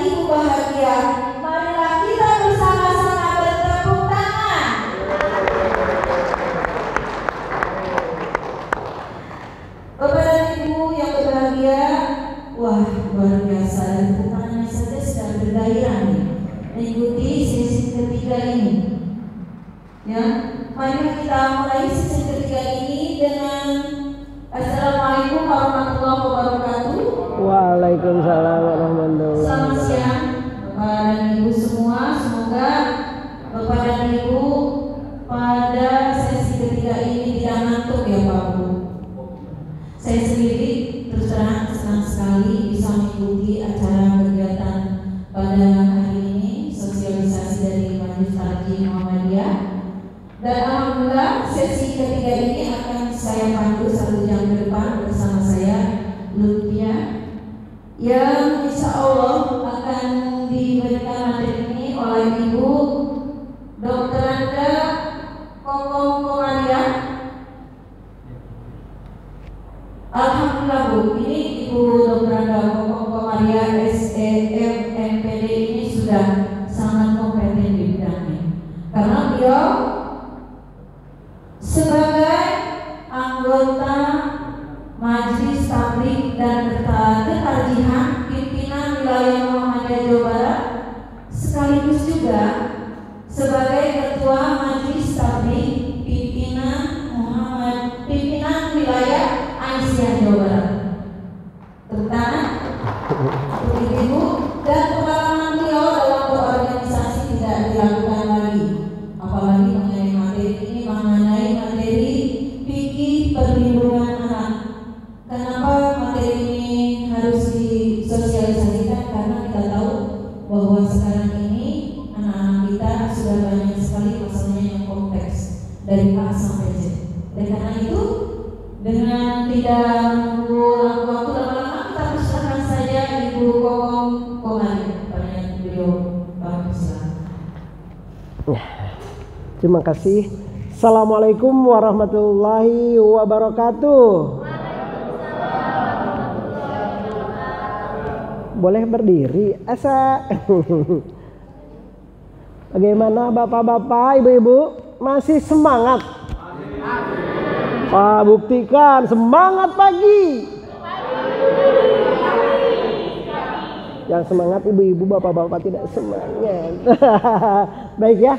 ibu bahagia. Marilah kita bersama-sama bertepuk tangan. Bapak dan Ibu yang berbahagia, wah luar biasa, dan tepuk tangannya saja sudah bergairah nih mengikuti sesi ketiga ini. Ya, mari kita mulai sesi ketiga ini dengan Assalamualaikum warahmatullahi wabarakatuh. Waalaikumsalam warahmatullahi wabarakatuh. Selamat siang Bapak dan Ibu semua. Semoga Bapak dan Ibu pada sesi ketiga ini tidak ngantuk ya Pak Bu. Saya sendiri terus terang senang sekali bisa mengikuti acara kegiatan pada hari ini, sosialisasi dari Majelis Taklim Muhammadiyah. Dan alhamdulillah sesi ketiga ini akan saya pandu 1 jam ke depan bersama saya Lutfia, yang insya Allah akan diberikan materi ini oleh Ibu Dr. Anda Kokong Komaria. Alhamdulillah Bu, ini Ibu Dr. Anda Kokong Komaria SEM MPD ini sudah sangat kompeten di bidangnya, karena beliau sebagai anggota Majelis Tabligh dan Ketarjihan Pimpinan Wilayah Muhammadiyah Jawa Barat, sekaligus juga sebagai Ketua Majelis Tabligh Pimpinan Wilayah Aisyah Jawa Barat. Tepuk tangan untuk Ibu. Dan pengalaman beliau dalam berorganisasi tidak dilakukan lagi, apalagi mengenai materi ini, mengenai materi fikih perlindungan anak. Kenapa materi ini harus disosialisasikan? Karena kita tahu bahwa sekarang ini anak-anak kita sudah banyak sekali masalahnya yang kompleks dari A sampai Z. Dan karena itu, dengan tidak menunggu waktu lama-lama, kita persilakan saja Ibu Kokong Komaria. Pertanyaan beliau, Pak silakan. Terima kasih. Assalamualaikum warahmatullahi wabarakatuh. Boleh berdiri, asa. Bagaimana bapak-bapak, ibu-ibu, masih semangat? Pak, buktikan semangat pagi. Yang semangat ibu-ibu, bapak-bapak tidak semangat. Baik ya,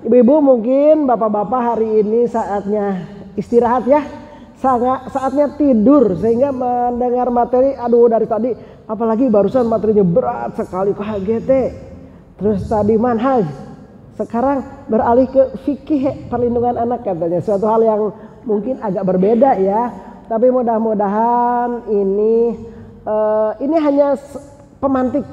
ibu-ibu, mungkin bapak-bapak hari ini saatnya istirahat ya, saatnya tidur, sehingga mendengar materi, aduh dari tadi apalagi barusan materinya berat sekali, KHGT, terus tadi manhaj, sekarang beralih ke fikih perlindungan anak katanya, suatu hal yang mungkin agak berbeda ya, tapi mudah-mudahan ini hanya pemantik,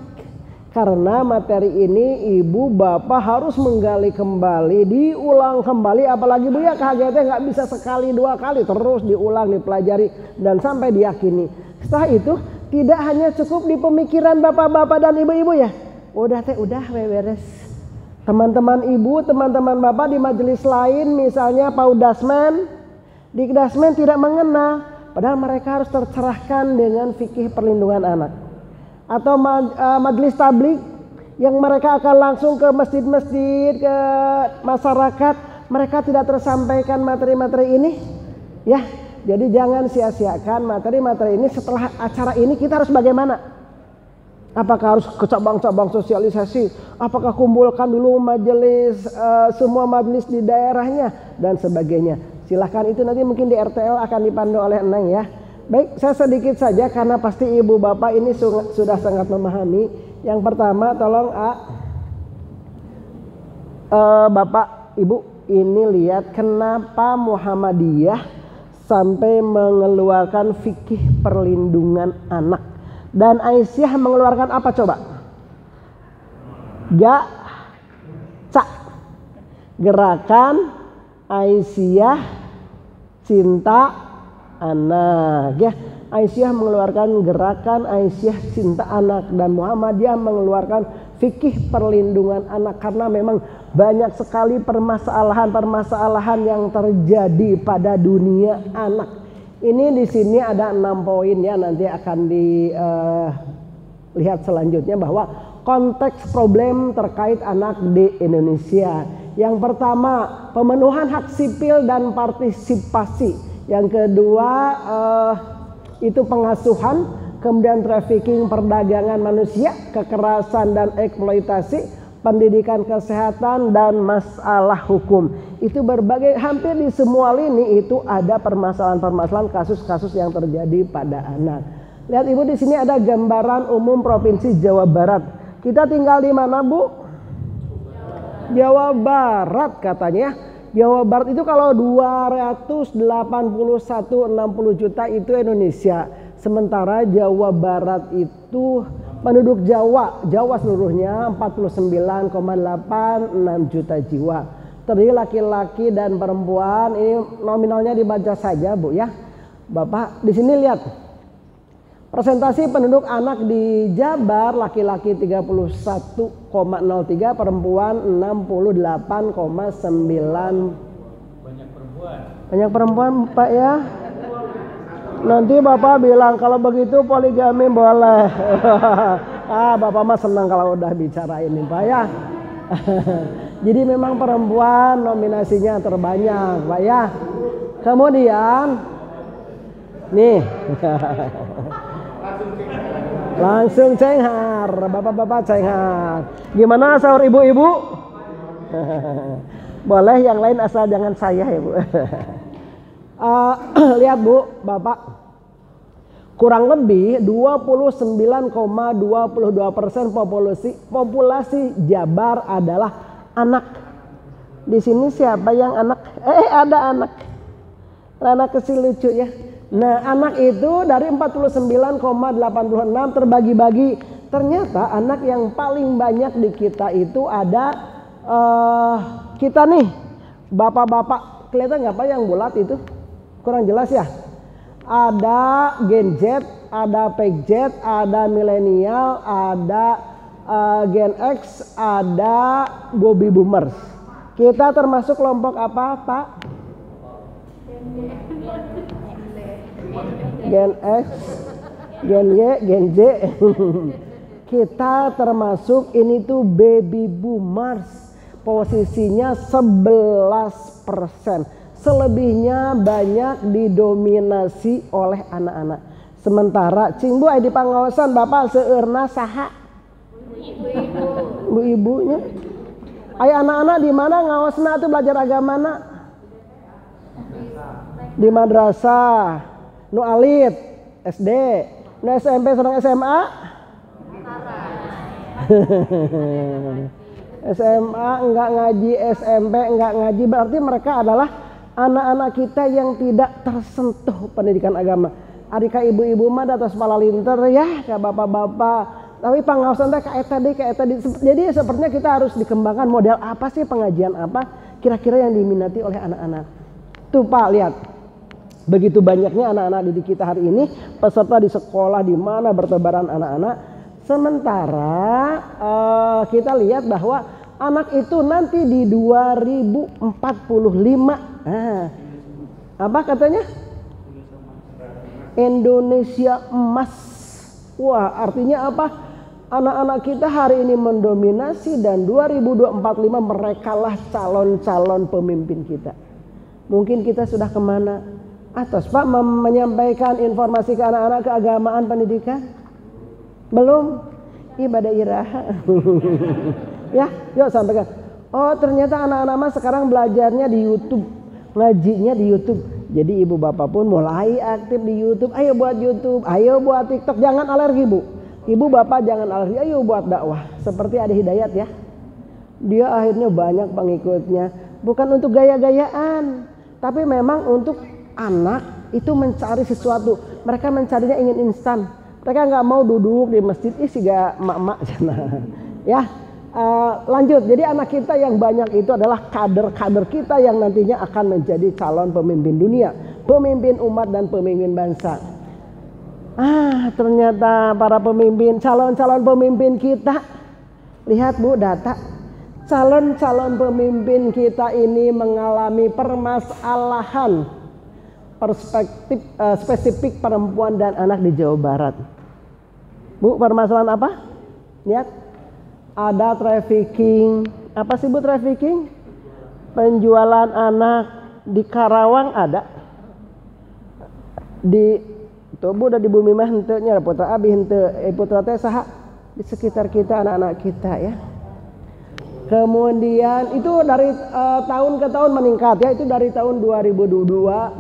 karena materi ini ibu bapak harus menggali kembali, diulang kembali, apalagi Bu ya, KHGT nggak bisa sekali 2 kali, terus diulang, dipelajari dan sampai diyakini. Setelah itu tidak hanya cukup di pemikiran bapak-bapak dan ibu-ibu ya, udah beres. Teman-teman ibu, teman-teman bapak di majelis lain, misalnya Paudasmen, di Dasmen tidak mengenal, padahal mereka harus tercerahkan dengan fikih perlindungan anak. Atau majelis tabligh yang mereka akan langsung ke masjid-masjid, ke masyarakat, mereka tidak tersampaikan materi-materi ini ya. Jadi jangan sia-siakan materi-materi ini. Setelah acara ini kita harus bagaimana? Apakah harus ke cabang-cabang sosialisasi? Apakah kumpulkan dulu majelis, semua majelis di daerahnya dan sebagainya? Silahkan, itu nanti mungkin di RTL akan dipandu oleh Eneng ya. Baik, saya sedikit saja karena pasti ibu bapak ini sudah sangat memahami. Yang pertama, tolong bapak ibu ini lihat kenapa Muhammadiyah sampai mengeluarkan fikih perlindungan anak. Dan Aisyah mengeluarkan apa coba? Gerakan Aisyah cinta anak ya. Aisyah mengeluarkan gerakan Aisyah cinta anak, dan Muhammadiyah mengeluarkan fikih perlindungan anak, karena memang banyak sekali permasalahan yang terjadi pada dunia anak. Ini di sini ada 6 poin ya, nanti akan dilihat selanjutnya bahwa konteks problem terkait anak di Indonesia. Yang pertama, pemenuhan hak sipil dan partisipasi. Yang kedua, itu pengasuhan, kemudian trafficking, perdagangan manusia, kekerasan dan eksploitasi, pendidikan, kesehatan, dan masalah hukum. Itu berbagai, hampir di semua lini itu ada permasalahan-permasalahan, kasus-kasus yang terjadi pada anak. Lihat Ibu, di sini ada gambaran umum Provinsi Jawa Barat. Kita tinggal di mana, Bu? Jawa Barat katanya. Jawa Barat itu kalau 281,60 juta itu Indonesia. Sementara Jawa Barat itu penduduk Jawa seluruhnya 49,86 juta jiwa. Terdiri laki-laki dan perempuan. Ini nominalnya dibaca saja, Bu ya. Bapak di sini lihat. Persentase penduduk anak di Jabar, laki-laki 31,03, perempuan 68,9. Banyak perempuan Pak ya. Nanti Bapak bilang kalau begitu poligami boleh. Bapak mah senang kalau udah bicara ini Pak ya. Jadi memang perempuan nominasinya terbanyak Pak ya. Kemudian nih langsung cenghar, bapak-bapak cenghar. Gimana sahur ibu-ibu? Boleh yang lain asal jangan saya ya Bu. Lihat Bu, Bapak, kurang lebih 29,22% populasi Jabar adalah anak. Di sini siapa yang anak? Ada anak. Anak kecil lucu ya. Nah, anak itu dari 49,86 terbagi-bagi. Ternyata anak yang paling banyak di kita itu ada kita nih, bapak-bapak. Kelihatan nggak Pak yang bulat itu? Kurang jelas ya. Ada Gen Z, ada Peg Z, ada milenial, ada Gen X, ada Baby Boomers. Kita termasuk kelompok apa, Pak? Gen X, Gen Y, Gen Z. Kita termasuk ini tuh Baby Boomers. Posisinya 11%. Selebihnya banyak didominasi oleh anak-anak. Sementara Cing Bu di pangaosan Bapak seueurna saha? Bu-ibunya. Aya anak-anak di mana ngaosna tuh belajar agamana? Di madrasah. Nu alit SD, nu SMP sareng SMA. SMA enggak ngaji, SMP enggak ngaji, berarti mereka adalah anak-anak kita yang tidak tersentuh pendidikan agama. Adika ibu-ibu mah datos palalinter ya, ka bapak-bapak. Tapi pangaosan teh ka eta deui, ka eta deui. Jadi sepertinya kita harus dikembangkan model apa sih, pengajian apa kira-kira yang diminati oleh anak-anak. Tuh Pak, lihat. Begitu banyaknya anak-anak didik kita hari ini, peserta di sekolah di mana bertebaran anak-anak. Sementara kita lihat bahwa anak itu nanti di 2045, apa katanya? Indonesia emas. Wah, artinya apa? Anak-anak kita hari ini mendominasi dan 2045 merekalah calon-calon pemimpin kita. Mungkin kita sudah kemana? Atas Pak menyampaikan informasi ke anak-anak keagamaan pendidikan? Belum? Ibadah iraha. Ya, yuk sampaikan. Oh ternyata anak-anak mas sekarang belajarnya di YouTube, ngajinya di YouTube. Jadi ibu bapak pun mulai aktif di YouTube. Ayo buat YouTube, ayo buat TikTok. Jangan alergi Bu. Ibu bapak jangan alergi, ayo buat dakwah. Seperti ada Hidayat ya. Dia akhirnya banyak pengikutnya. Bukan untuk gaya-gayaan, tapi memang untuk anak itu mencari sesuatu. Mereka mencarinya ingin instan. Mereka nggak mau duduk di masjid sih gak emak-emak ya. Lanjut, jadi anak kita yang banyak itu adalah kader-kader kita yang nantinya akan menjadi calon pemimpin dunia, pemimpin umat dan pemimpin bangsa. Ternyata para pemimpin, calon-calon pemimpin kita, lihat Bu data, calon-calon pemimpin kita ini mengalami permasalahan perspektif spesifik perempuan dan anak di Jawa Barat. Bu, permasalahan apa? Lihat. ada trafficking. Apa sih Bu trafficking? Penjualan anak di Karawang ada. Di Bu udah di bumi mah henteu nya putra abi henteu putra teh saha di sekitar kita anak-anak kita ya. Kemudian itu dari tahun ke tahun meningkat ya, itu dari tahun 2022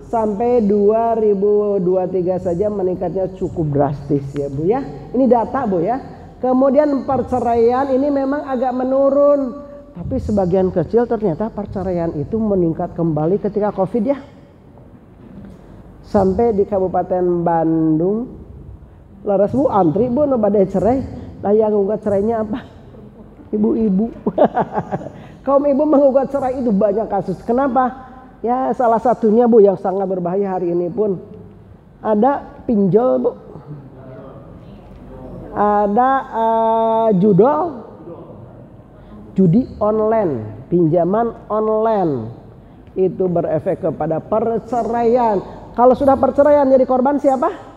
sampai 2023 saja meningkatnya cukup drastis ya Bu ya. Ini data Bu ya. Kemudian perceraian ini memang agak menurun, tapi sebagian kecil ternyata perceraian itu meningkat kembali ketika Covid ya. Sampai di Kabupaten Bandung laras Bu antri Bu nu bade cerai. Lah yang menggugat cerainya apa? Ibu-ibu. Kaum ibu menggugat cerai itu banyak kasus. Kenapa? Ya salah satunya Bu yang sangat berbahaya hari ini pun ada pinjol Bu. Ada judol, judi online, pinjaman online. Itu berefek kepada perceraian. Kalau sudah perceraian jadi korban siapa?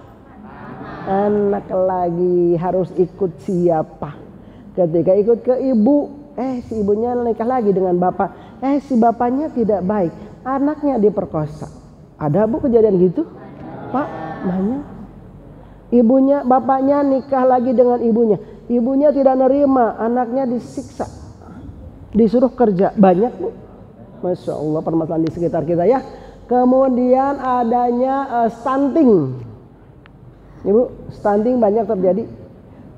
Anak lagi harus ikut siapa? Ketika ikut ke ibu, si ibunya nikah lagi dengan bapak, si bapaknya tidak baik, anaknya diperkosa. Ada Bu kejadian gitu? Pak, banyak. Ibunya, bapaknya nikah lagi dengan ibunya, ibunya tidak nerima, anaknya disiksa, disuruh kerja, banyak Bu. Masya Allah permasalahan di sekitar kita ya. Kemudian adanya stunting. Ibu, stunting banyak terjadi.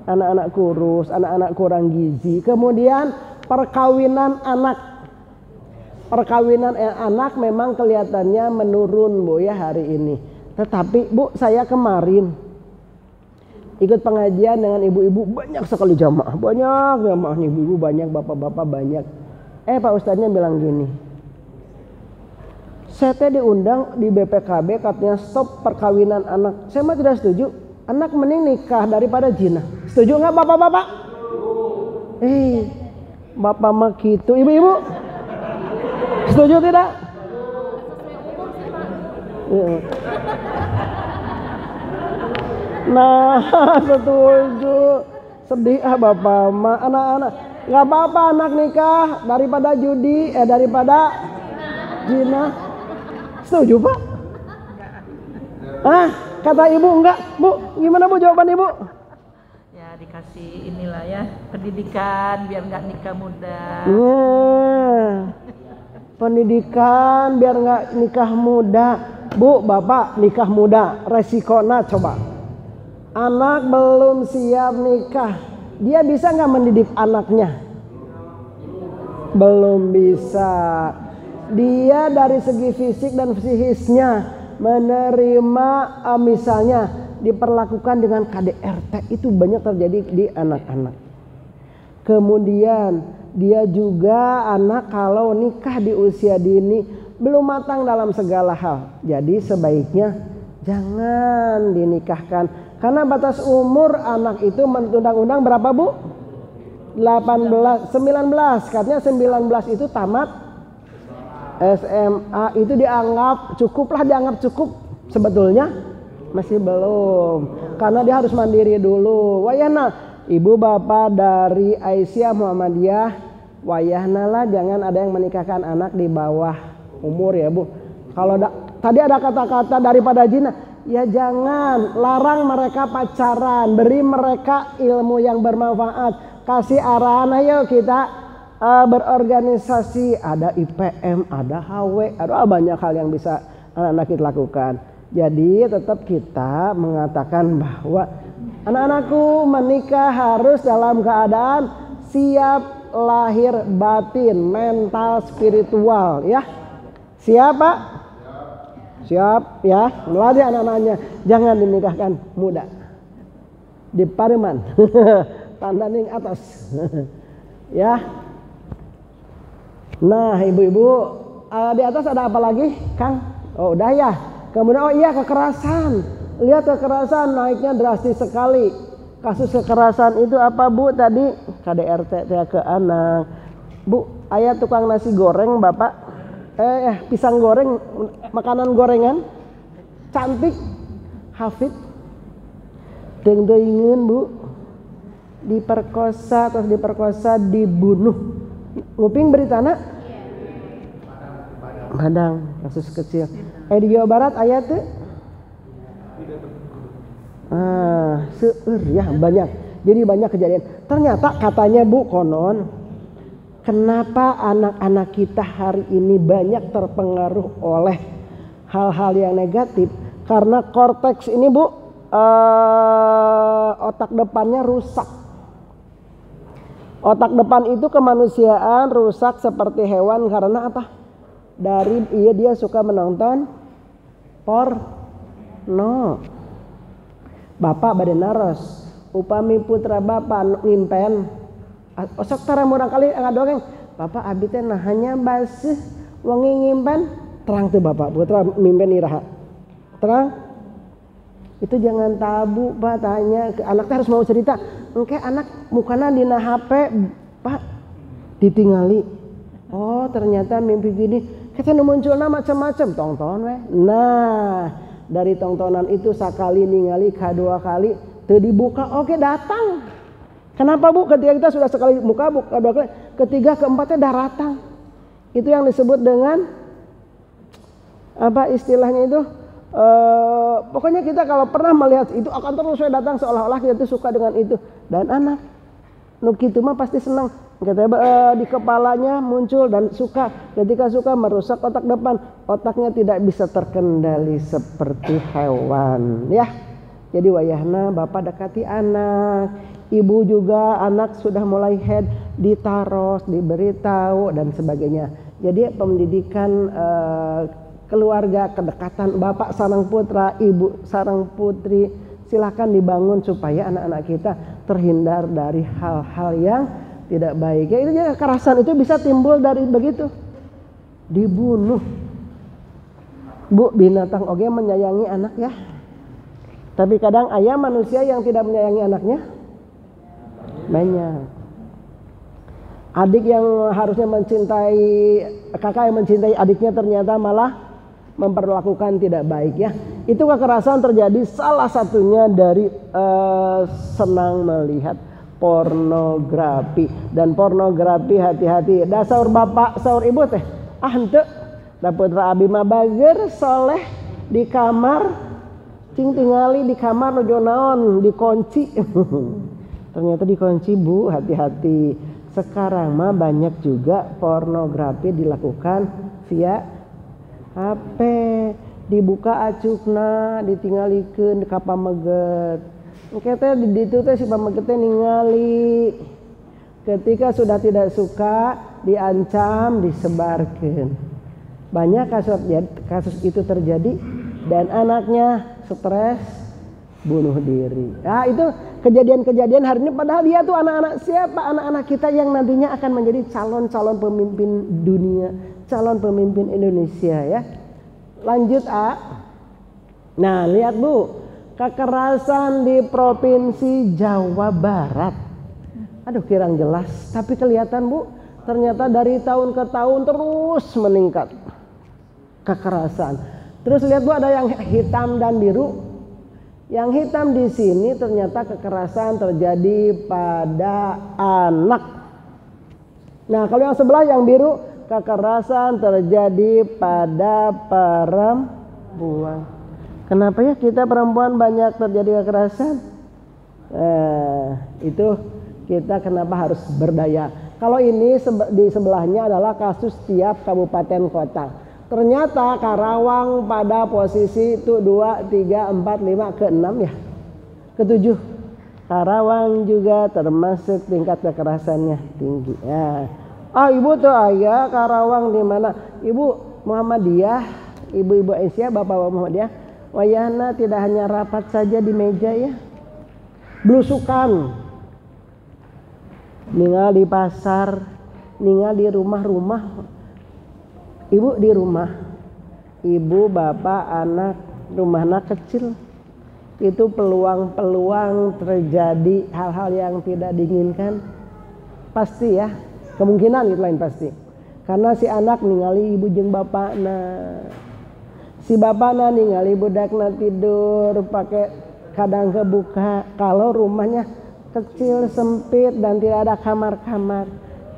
Anak-anak kurus, anak-anak kurang gizi. Kemudian perkawinan anak. Perkawinan anak memang kelihatannya menurun Bu ya hari ini. Tetapi Bu, saya kemarin ikut pengajian dengan ibu-ibu, banyak sekali jamaah. Banyak jamaahnya ibu-ibu, banyak bapak-bapak banyak. Pak Ustadznya bilang gini, saya diundang di BPKB katanya stop perkawinan anak. Saya mah tidak setuju. Anak mending nikah daripada zina. Setuju nggak bapak-bapak? Bapak mah gitu. Ibu-ibu setuju tidak? Nah setuju. Sedih bapak mah. Anak-anak nggak apa-apa anak nikah daripada judi, daripada zina. Setuju Pak? Kata ibu enggak. Bu, gimana Bu jawaban ibu? Ya dikasih inilah ya pendidikan biar nggak nikah muda. Pendidikan biar nggak nikah muda. Bu, bapak nikah muda, resikonya coba. Anak belum siap nikah, dia bisa nggak mendidik anaknya? Belum bisa. Dia dari segi fisik dan psikisnya menerima misalnya diperlakukan dengan KDRT, itu banyak terjadi di anak-anak. Kemudian dia juga anak kalau nikah di usia dini belum matang dalam segala hal. Jadi sebaiknya jangan dinikahkan karena batas umur anak itu menurut undang-undang berapa Bu? 19 katanya 19 itu tamat SMA, itu dianggap cukup sebetulnya masih belum karena dia harus mandiri dulu. Wayahna ibu bapak dari Aisyah Muhammadiyah, wayahna lah jangan ada yang menikahkan anak di bawah umur ya Bu. Kalau tadi ada kata-kata daripada zina, ya jangan, larang mereka pacaran, beri mereka ilmu yang bermanfaat, kasih arahan. Ayo kita berorganisasi, ada IPM, ada HW, ada banyak hal yang bisa anak-anak kita lakukan. Jadi tetap kita mengatakan bahwa anak-anakku menikah harus dalam keadaan siap lahir batin, mental, spiritual ya. Siap Pak? Siap ya, melatih anak-anaknya jangan dinikahkan muda. Di Pareman tandaning atas ya. Nah ibu-ibu di atas ada apa lagi Kang? Oh udah ya. Kemudian kekerasan. Lihat kekerasan naiknya drastis sekali. Kasus kekerasan itu apa Bu tadi? KDRT ke anak. Bu, ayah tukang nasi goreng Bapak. Pisang goreng, makanan gorengan. Cantik. Hafid. Deng-dengen Bu. diperkosa, terus diperkosa, dibunuh. Nguping beritana? Padang, kasus kecil. Di Jawa Barat aya teu? Seueur ya banyak. Jadi banyak kejadian. Ternyata katanya Bu konon, kenapa anak-anak kita hari ini banyak terpengaruh oleh hal-hal yang negatif? Karena korteks ini Bu, otak depannya rusak. Otak depan itu kemanusiaan rusak seperti hewan karena apa? Dari dia suka menonton porno. Bapak bade naros, upami putra bapak ngimpen, osok tara murang kali ngadongeng, bapak abi teh nahanya baseuh wengi ngimpen, terang tuh bapak putra mimpen iraha, terang. Itu jangan tabu Pak, tanya ke anak harus mau cerita. Engke anak mukana dina HP Pak ditingali. Oh ternyata mimpi gini. Kita munculna macam-macam tonton weh. Nah dari tontonan itu sekali ningali kedua kali teu dibuka oke datang. Kenapa Bu? Ketika kita sudah sekali buka dua kali, ketiga keempatnya dah datang. Itu yang disebut dengan apa istilahnya itu? Pokoknya kita kalau pernah melihat itu akan terus datang seolah-olah kita itu suka dengan itu. Dan anak nu kitu mah pasti senang. Kita di kepalanya muncul dan suka. Ketika suka merusak otak depan, otaknya tidak bisa terkendali seperti hewan ya. Jadi wayahna bapak dekati anak, ibu juga anak sudah mulai head ditaros, diberitahu dan sebagainya. Jadi pendidikan keluarga, kedekatan bapak sareng putra, ibu sareng putri silahkan dibangun supaya anak-anak kita terhindar dari hal-hal yang tidak baik. Ya itu ya, kekerasan itu bisa timbul dari begitu, dibunuh. Bu, binatang oge menyayangi anak ya. Tapi kadang ayah manusia yang tidak menyayangi anaknya banyak. Adik yang harusnya mencintai kakak yang mencintai adiknya ternyata malah memperlakukan tidak baik ya. Itu kekerasan terjadi salah satunya dari senang melihat pornografi. Dan pornografi hati-hati. Da saur bapak saur ibu teh henteu da putra abi mah bager soleh di kamar cing tingali di kamar nuju naon dikunci. Ternyata dikunci Bu, hati-hati. Sekarang mah banyak juga pornografi dilakukan via HP, dibuka acukna, ditinggalikeun ka pameget. Engke teh di ditu teh si pameget teh ningali. Ketika sudah tidak suka, diancam, disebarkeun. Banyak kasus itu terjadi dan anaknya stres bunuh diri. Nah, itu kejadian-kejadian hari ini padahal dia tuh anak-anak siapa? Anak-anak kita yang nantinya akan menjadi calon-calon pemimpin dunia, calon pemimpin Indonesia ya. Lanjut A. Nah lihat Bu, kekerasan di provinsi Jawa Barat. Aduh kirang jelas, tapi kelihatan Bu, ternyata dari tahun ke tahun terus meningkat kekerasan. Terus lihat Bu, ada yang hitam dan biru. Yang hitam di sini ternyata kekerasan terjadi pada anak. Nah kalau yang sebelah yang biru, kekerasan terjadi pada perempuan. Kenapa ya kita perempuan banyak terjadi kekerasan? Itu kita kenapa harus berdaya. Kalau ini di sebelahnya adalah kasus tiap kabupaten kota. Ternyata Karawang pada posisi itu 2, 3, 4, 5, ke-6 ya. Ke-7. Karawang juga termasuk tingkat kekerasannya tinggi. Ya. Ibu tuh ayah Karawang di mana? Ibu Muhammadiyah, ibu-ibu Aisyah, bapak-bapak Muhammadiyah. Wayahna tidak hanya rapat saja di meja ya. Belusukan. Ninggal di pasar, ninggal di rumah-rumah. Ibu di rumah, ibu, bapak, anak, rumah anak kecil. Itu peluang-peluang terjadi hal-hal yang tidak diinginkan. Pasti ya, kemungkinan itu lain pasti. Karena si anak ningali ibu jeung bapakna. Si bapakna ningali budakna tidur pakai kadang kebuka. Kalau rumahnya kecil, sempit, dan tidak ada kamar-kamar.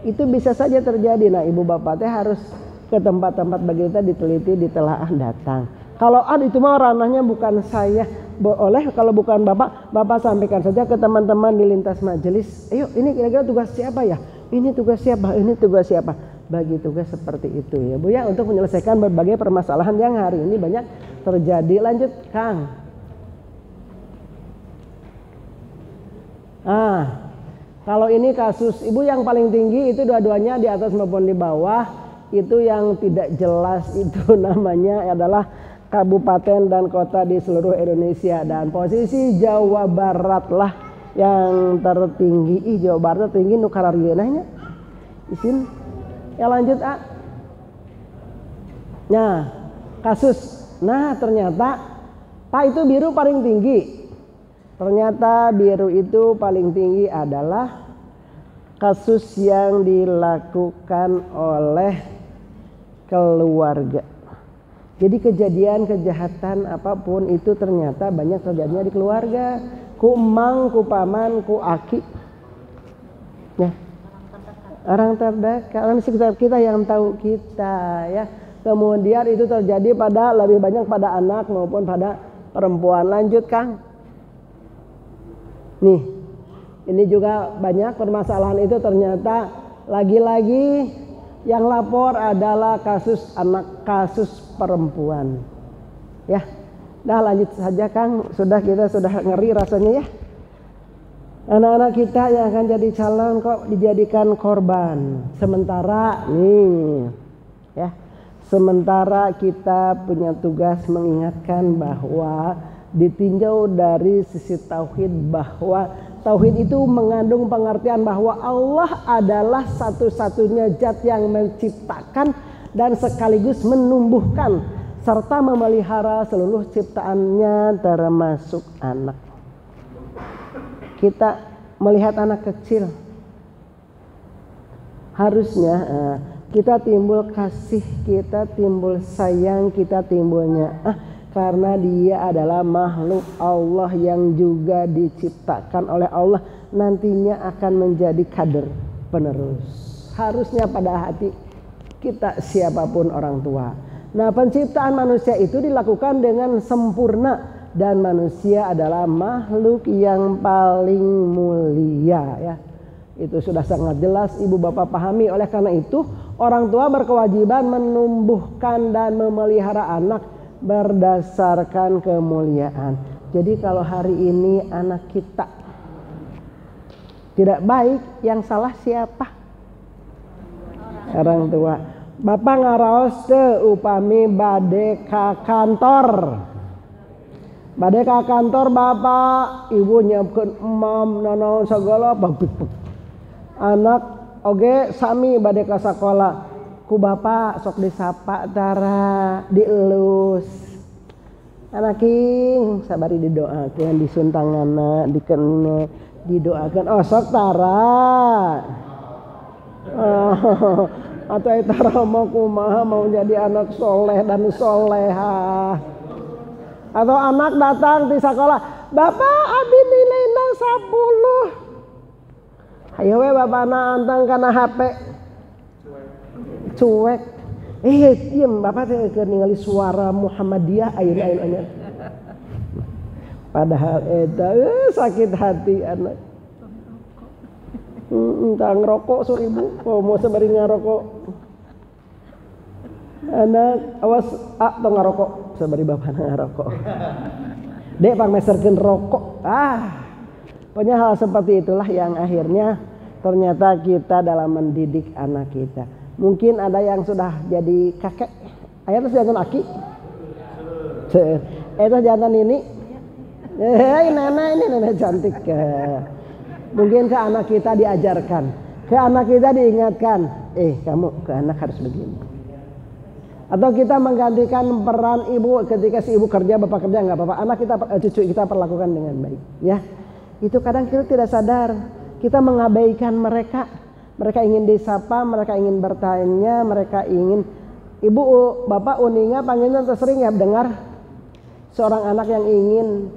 Itu bisa saja terjadi. Nah, ibu bapak teh harus ke tempat-tempat begitu diteliti, ditelaah, datang. Kalau itu mah ranahnya bukan saya. Boleh kalau bukan bapak sampaikan saja ke teman-teman di lintas majelis. Ayo, ini kira-kira tugas siapa ya? Ini tugas siapa? Ini tugas siapa? Bagi tugas seperti itu ya Bu ya, untuk menyelesaikan berbagai permasalahan yang hari ini banyak terjadi. Lanjut Kang. Kalau ini kasus ibu yang paling tinggi itu dua-duanya di atas maupun di bawah, itu yang tidak jelas itu namanya adalah kabupaten dan kota di seluruh Indonesia, dan posisi Jawa Barat lah yang tertinggi. Jawa Barat tinggi nu kararieunahnya isin ya. Lanjut nah kasus, nah ternyata Pak itu biru paling tinggi. Ternyata biru itu paling tinggi adalah kasus yang dilakukan oleh keluarga. Jadi kejadian kejahatan apapun itu ternyata banyak terjadinya di keluarga. Ku emang, ku paman, ku aki. Ya. Orang terdekat, orang sekitar kita yang tahu kita ya. Kemudian itu terjadi pada lebih banyak pada anak maupun pada perempuan. Lanjut Kang. Nih, ini juga banyak permasalahan itu ternyata lagi-lagi yang lapor adalah kasus anak, kasus perempuan. Ya, nah lanjut saja Kang, kita sudah ngeri rasanya ya. Anak-anak kita yang akan jadi calon kok dijadikan korban. Sementara nih, ya, sementara kita punya tugas mengingatkan bahwa ditinjau dari sisi tauhid, bahwa tauhid itu mengandung pengertian bahwa Allah adalah satu-satunya zat yang menciptakan dan sekaligus menumbuhkan serta memelihara seluruh ciptaannya termasuk anak. Kita melihat anak kecil, harusnya kita timbul kasih, kita timbul sayang, kita timbulnya karena dia adalah makhluk Allah yang juga diciptakan oleh Allah, nantinya akan menjadi kader penerus. Harusnya pada hati kita siapapun orang tua. Nah, penciptaan manusia itu dilakukan dengan sempurna dan manusia adalah makhluk yang paling mulia ya. Itu sudah sangat jelas ibu bapak pahami. Oleh karena itu orang tua berkewajiban menumbuhkan dan memelihara anak berdasarkan kemuliaan. Jadi kalau hari ini anak kita tidak baik, yang salah siapa? Orang tua. Bapak ngaraos teu upami bade ka kantor. Bade ka kantor bapak, ibu nyiapkeun emam nanaon sagala babik. Anak oge sami bade ka sakola. Ku bapak sok disapa tara, dielus. Anaking sabari didoakeun, disuntanganna, dikena, didoakeun. Oh sok tara. Atau eta mau kumaha mau jadi anak soleh dan soleha. Atau anak datang di sekolah, "Bapak abi nilainya 10." Hayo we bapana anteng kana HP. Cuek. Diem bapak teh keur ningali suara Muhammadiyah ayeuna. Padahal eta sakit hati anak. Tang rokok sur ibu, mau sabari ngarokok. Anak awas tong ngarokok, sabari bapak ngarokok. Dek pangmeserkeun rokok. Pokoknya hal seperti itulah yang akhirnya ternyata kita dalam mendidik anak kita. Mungkin ada yang sudah jadi kakek. Ayah tuh jantan aki. Itu jantan ini. Nenek ini nenek cantik. Mungkin ke anak kita diajarkan, ke anak kita diingatkan, kamu ke anak harus begini. Atau kita menggantikan peran ibu ketika si ibu kerja, bapak kerja nggak apa-apa. Anak kita, cucu kita perlakukan dengan baik. Ya, itu kadang kita tidak sadar, kita mengabaikan mereka. Mereka ingin disapa, mereka ingin bertanya, mereka ingin ibu, bapak uninga panggilnya tersering ya dengar seorang anak yang ingin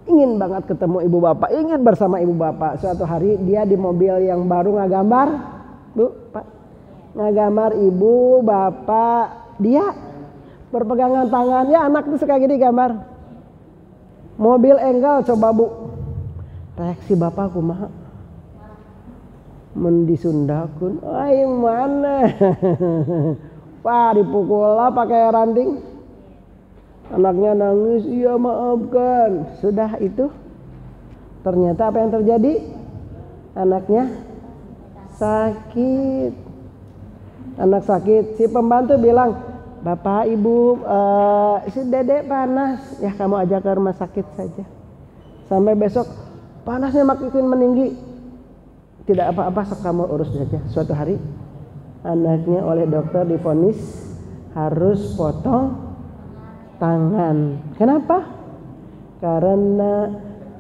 ingin banget ketemu ibu bapak, ingin bersama ibu bapak. Suatu hari dia di mobil yang baru ngagambar, Bu, Pak, ngagambar ibu bapak, dia berpegangan tangan, ya anak tuh suka gini gambar. Mobil enggal coba Bu, reaksi bapak kumaha? Mendisundakun, aing mana? Wah, dipukul lah pakai ranting. Anaknya nangis, iya maafkan. Sudah itu, ternyata apa yang terjadi? Anaknya sakit. Anak sakit, si pembantu bilang, Bapak Ibu, si dedek panas, ya kamu ajak ke rumah sakit saja. Sampai besok panasnya makin meninggi. Tidak apa-apa, sok kamu urus saja. Suatu hari anaknya oleh dokter divonis harus potong tangan. Kenapa? Karena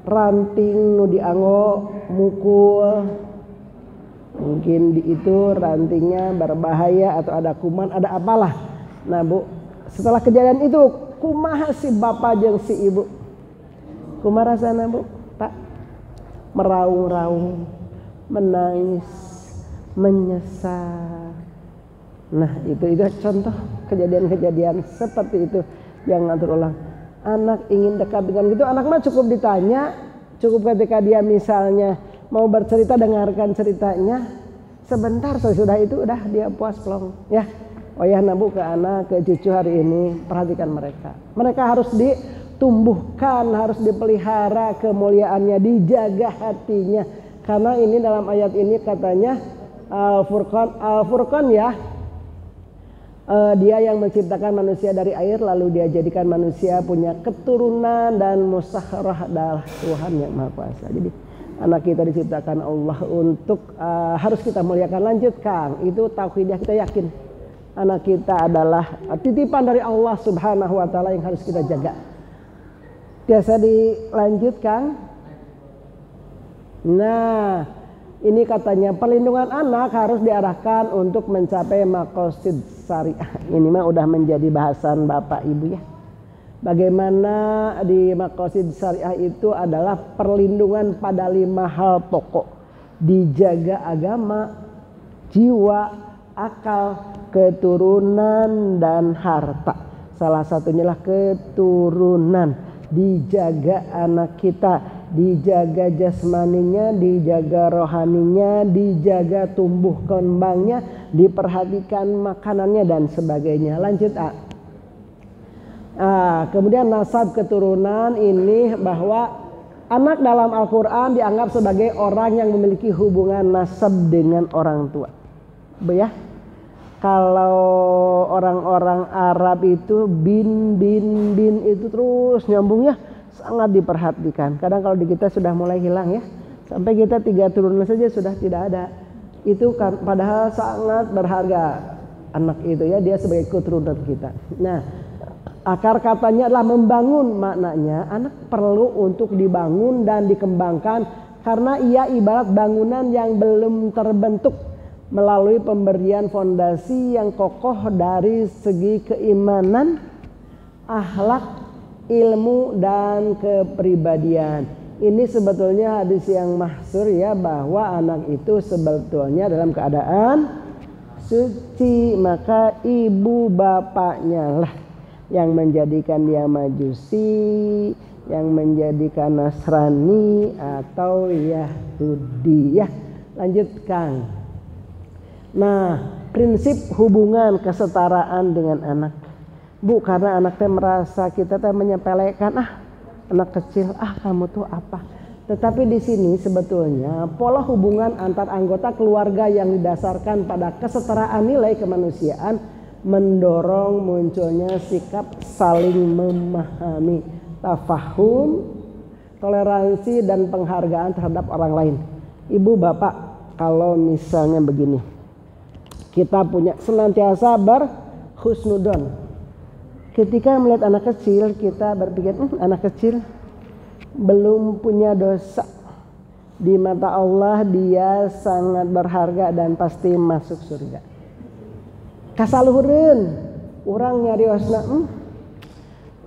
ranting nu dianggo mukul. Mungkin di itu rantingnya berbahaya atau ada kuman, ada apalah. Nah Bu, setelah kejadian itu kumaha si bapak jeung si ibu? Kumaha rasana Bu? Pak, meraung-raung, menangis, menyesal. Nah itu contoh kejadian-kejadian seperti itu yang ngatur ulang. Anak ingin dekat dengan gitu, anak mah cukup ditanya, cukup ketika dia misalnya mau bercerita, dengarkan ceritanya sebentar, sesudah itu udah dia puas plong ya. Oh ya nabu ke anak, ke cucu hari ini, perhatikan mereka. Mereka harus ditumbuhkan, harus dipelihara kemuliaannya, dijaga hatinya. Karena ini dalam ayat ini katanya Al-Furqan ya, dia yang menciptakan manusia dari air lalu dia jadikan manusia punya keturunan dan musyawarah adalah Tuhan yang Maha Kuasa. Jadi anak kita diciptakan Allah untuk harus kita muliakan. Lanjut Kang, itu tauhidiyah, kita yakin anak kita adalah titipan dari Allah Subhanahu wa taala yang harus kita jaga. Biasa dilanjutkan. Nah, ini katanya perlindungan anak harus diarahkan untuk mencapai maqasid syariah. Ini mah udah menjadi bahasan Bapak Ibu ya. Bagaimana di maqasid syariah itu adalah perlindungan pada 5 hal pokok. Dijaga agama, jiwa, akal, keturunan dan harta. Salah satunya lah keturunan. Dijaga anak kita, dijaga jasmaninya, dijaga rohaninya, dijaga tumbuh kembangnya, diperhatikan makanannya dan sebagainya. Lanjut kemudian nasab keturunan ini bahwa anak dalam Al-Quran dianggap sebagai orang yang memiliki hubungan nasab dengan orang tua. Ya, kalau orang-orang Arab itu bin itu terus nyambung ya, sangat diperhatikan. Kadang kalau di kita sudah mulai hilang ya, sampai kita 3 turunan saja sudah tidak ada. Itu kan padahal sangat berharga anak itu ya, dia sebagai keturunan kita. Nah, akar katanya adalah membangun, maknanya anak perlu untuk dibangun dan dikembangkan karena ia ibarat bangunan yang belum terbentuk melalui pemberian fondasi yang kokoh dari segi keimanan, akhlak, ilmu dan kepribadian. Ini sebetulnya hadis yang masyhur ya, bahwa anak itu sebetulnya dalam keadaan suci, maka ibu bapaknya lah yang menjadikan dia majusi, yang menjadikan Nasrani atau Yahudi ya. Lanjut Kang. Nah, prinsip hubungan kesetaraan dengan anak. Bu, karena anak teh merasa kita teh menyepelekan, anak kecil, kamu tuh apa? Tetapi di sini sebetulnya pola hubungan antar anggota keluarga yang didasarkan pada kesetaraan nilai kemanusiaan mendorong munculnya sikap saling memahami, tafahum, toleransi dan penghargaan terhadap orang lain. Ibu bapak, kalau misalnya begini, kita punya senantiasa berhusnudon. Ketika melihat anak kecil, kita berpikir anak kecil belum punya dosa. Di mata Allah dia sangat berharga dan pasti masuk surga. Kasaluhureun urang nyariosna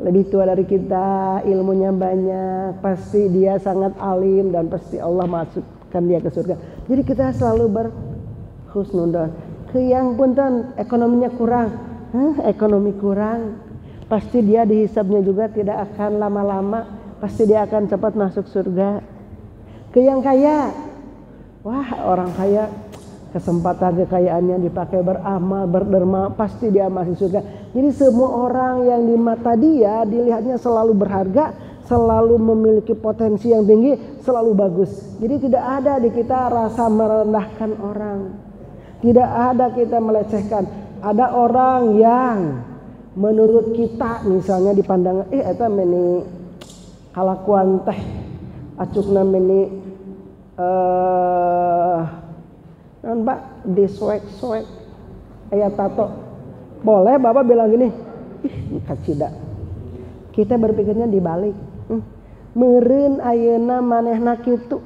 lebih tua dari kita, ilmunya banyak, pasti dia sangat alim dan pasti Allah masukkan dia ke surga. Jadi kita selalu berhusnudzon. Ke yang punten ekonominya kurang, ekonomi kurang, pasti dia dihisabnya juga tidak akan lama-lama, pasti dia akan cepat masuk surga. Ke yang kaya, wah orang kaya kesempatan kekayaannya dipakai beramal, berderma, pasti dia masuk surga. Jadi semua orang yang di mata dia dilihatnya selalu berharga, selalu memiliki potensi yang tinggi, selalu bagus. Jadi tidak ada di kita rasa merendahkan orang, tidak ada kita melecehkan. Ada orang yang menurut kita misalnya dipandang eta meni kalakuan teh acukna meni Mbak diswek-swek ayat tato, boleh Bapak bilang gini, ih kacida. Kita berpikirnya dibalik, meureun ayeuna manehna kitu,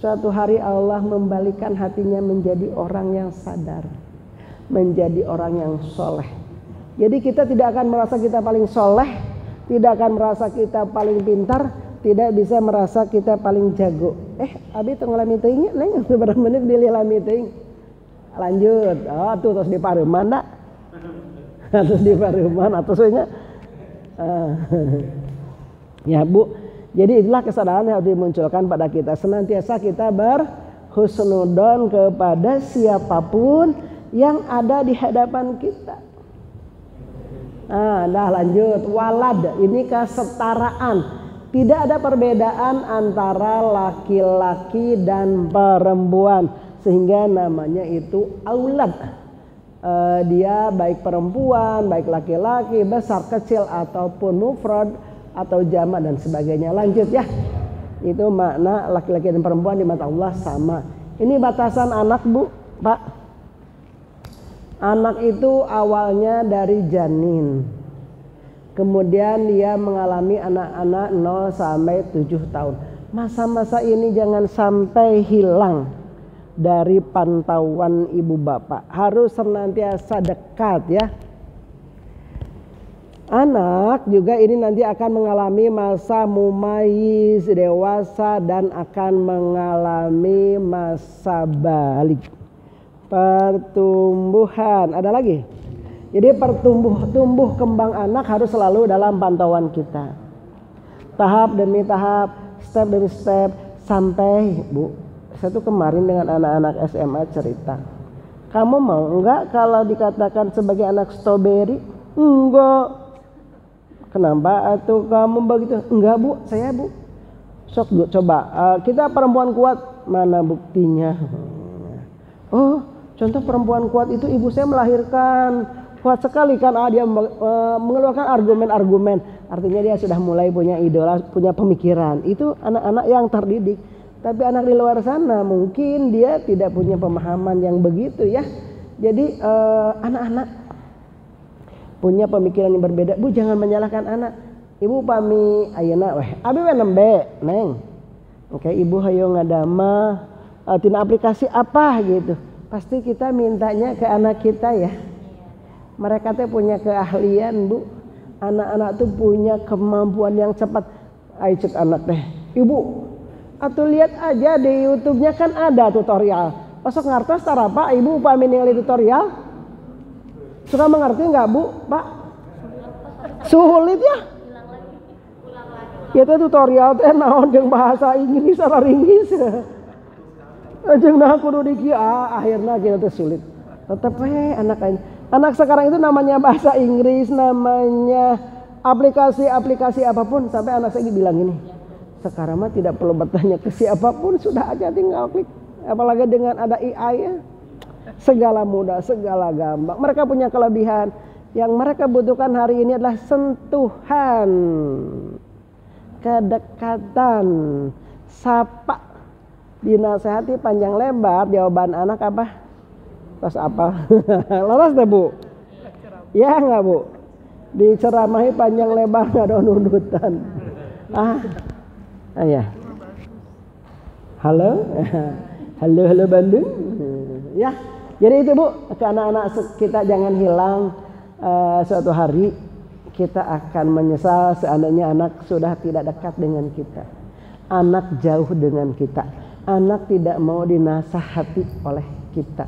suatu hari Allah membalikan hatinya menjadi orang yang sadar, menjadi orang yang soleh. Jadi kita tidak akan merasa kita paling soleh, tidak akan merasa kita paling pintar, tidak bisa merasa kita paling jago. Abi tengah meeting neng beberapa menit dilila meeting. Lanjut. Tuh terus di Pareman dak. Terus di Pareman atasnya. Ya Bu. Jadi itulah kesadaran yang harus dimunculkan pada kita. Senantiasa kita berhusnudzon kepada siapapun yang ada di hadapan kita. Dah lanjut. Walad, ini kesetaraan. Tidak ada perbedaan antara laki-laki dan perempuan, sehingga namanya itu aulad. Dia baik perempuan, baik laki-laki, besar, kecil ataupun mufrad atau jamak dan sebagainya. Lanjut ya. Itu makna laki-laki dan perempuan di mata Allah sama. Ini batasan anak Bu, Pak. Anak itu awalnya dari janin. Kemudian dia mengalami anak-anak 0 sampai 7 tahun. Masa-masa ini jangan sampai hilang dari pantauan ibu bapak. Harus senantiasa dekat ya. Anak juga ini nanti akan mengalami masa mumayyiz, dewasa, dan akan mengalami masa balik. Pertumbuhan. Ada lagi? Jadi tumbuh kembang anak harus selalu dalam pantauan kita. Tahap demi tahap, step demi step, sampai Bu, saya tuh kemarin dengan anak-anak SMA cerita. Kamu mau enggak kalau dikatakan sebagai anak strawberry? Enggak. Kenapa atuh kamu begitu? Enggak Bu, saya Bu. Sok Bu, coba kita perempuan kuat, mana buktinya? Oh, contoh perempuan kuat itu ibu saya melahirkan. Kuat sekali kan dia mengeluarkan argumen-argumen. Artinya dia sudah mulai punya idola, punya pemikiran. Itu anak-anak yang terdidik. Tapi anak di luar sana mungkin dia tidak punya pemahaman yang begitu ya. Jadi anak-anak punya pemikiran yang berbeda. Bu, jangan menyalahkan anak. Ibu pami ayeuna weh abi we nembe neng. Oke, ibu hayo ngadama tina aplikasi apa gitu. Pasti kita mintanya ke anak kita ya. Mereka tuh punya keahlian Bu. Anak-anak tuh punya kemampuan yang cepat. Ayo cek anak teh, Ibu atuh lihat aja di YouTube-nya kan ada tutorial. Pasok ngartos tara Pak, Ibu upami ningali tutorial. Suka mengerti nggak Bu, Pak? Sulit ya? Kita tutorial teh naon jeung bahasa Inggris Inggris. Jeung nah kudu dikieu akhirna kita teh sulit. Tetep anak sekarang itu namanya bahasa Inggris, namanya aplikasi apapun. Sampai anak saya bilang gini, sekarang mah tidak perlu bertanya ke siapapun, sudah aja tinggal klik. Apalagi dengan ada AI ya, segala mudah, segala gampang. Mereka punya kelebihan. Yang mereka butuhkan hari ini adalah sentuhan, kedekatan, sapa, dinasehati panjang lebar. Jawaban anak apa? Terus apa? Laras deh Bu? Ya nggak Bu? Diceramahi panjang lebar nggak ada nurutan. Ya. Halo, halo Bandung. Ya, jadi itu Bu, ke anak-anak kita jangan hilang suatu hari kita akan menyesal seandainya anak sudah tidak dekat dengan kita. Anak jauh dengan kita. Anak tidak mau dinasihati oleh kita.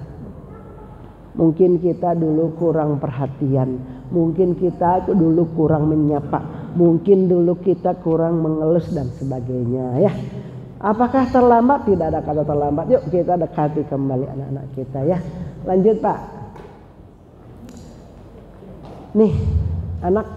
Mungkin kita dulu kurang perhatian. Mungkin kita dulu kurang menyapa. Mungkin dulu kita kurang mengelus dan sebagainya ya. Apakah terlambat? Tidak ada kata terlambat. Yuk kita dekati kembali anak-anak kita ya. Lanjut Pak. Nih anak,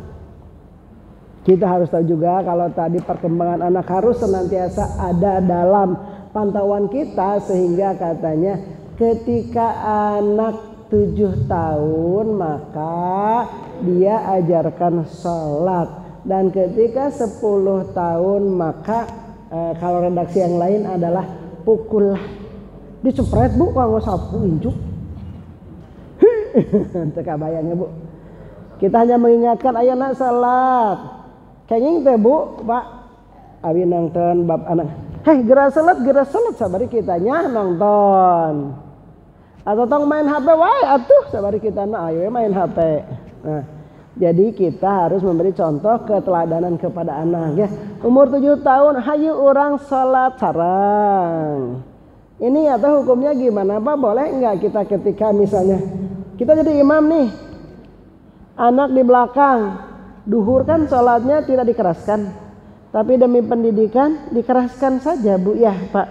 kita harus tahu juga kalau tadi perkembangan anak harus senantiasa ada dalam pantauan kita, sehingga katanya ketika anak 7 tahun maka dia ajarkan sholat, dan ketika 10 tahun maka kalau redaksi yang lain adalah pukul. Dicepret Bu, kalau sapu injuk. Teka bayangnya Bu. Kita hanya mengingatkan ayo nak salat. Kenging teh Bu, Pak. Abi nonton bab anak. Hei, gerak salat sabari kitanya nonton. Atau tong main HP wae atuh sabari kita ayo main HP. Nah, jadi kita harus memberi contoh keteladanan kepada anak ya. Umur 7 tahun hayu orang salat sarang. Ini atau hukumnya gimana Pak? Boleh enggak kita ketika misalnya kita jadi imam nih, anak di belakang, duhur kan sholatnya tidak dikeraskan, tapi demi pendidikan dikeraskan saja Bu ya Pak,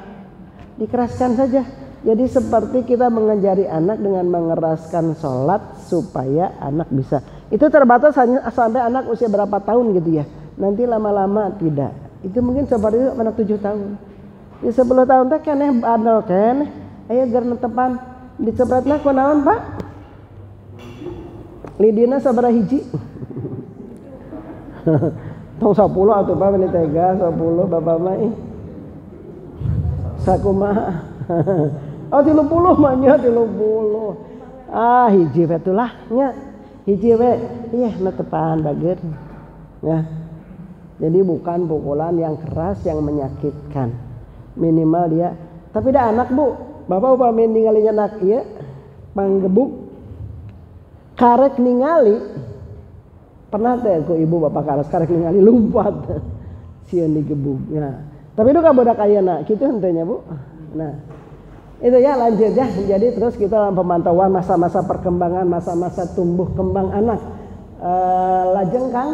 dikeraskan saja. Jadi seperti kita mengajari anak dengan mengeraskan sholat supaya anak bisa. Itu terbatas hanya sampai anak usia berapa tahun gitu ya. Nanti lama-lama tidak. Itu mungkin seperti itu anak 7 tahun. Di 10 tahun teh keneh badal keneh. Ayo ger netepan dicepretna kunaon Pak? Lidina sabaraha hiji? Tong 10 atuh Pak meni tega 10 Bapak mah ih. Sakumaha? Oh 30 mah nya 30. Ah hiji we tulah nya. Hiji we ieu netepan bager. Ya. Jadi bukan pukulan yang keras yang menyakitkan. Minimal dia. Tapi dah anak Bu, Bapak upami ninggalinya anak ieu panggebuk karek ningali, pernah teh ku ibu bapak karek ningali lumpat sieun digebuknya. Tapi itu kabudak ayeuna kitu henteu nya Bu. Nah, itu ya lanjut ya. Jadi terus kita dalam pemantauan masa-masa perkembangan, masa-masa tumbuh kembang anak. Lajeng Kang,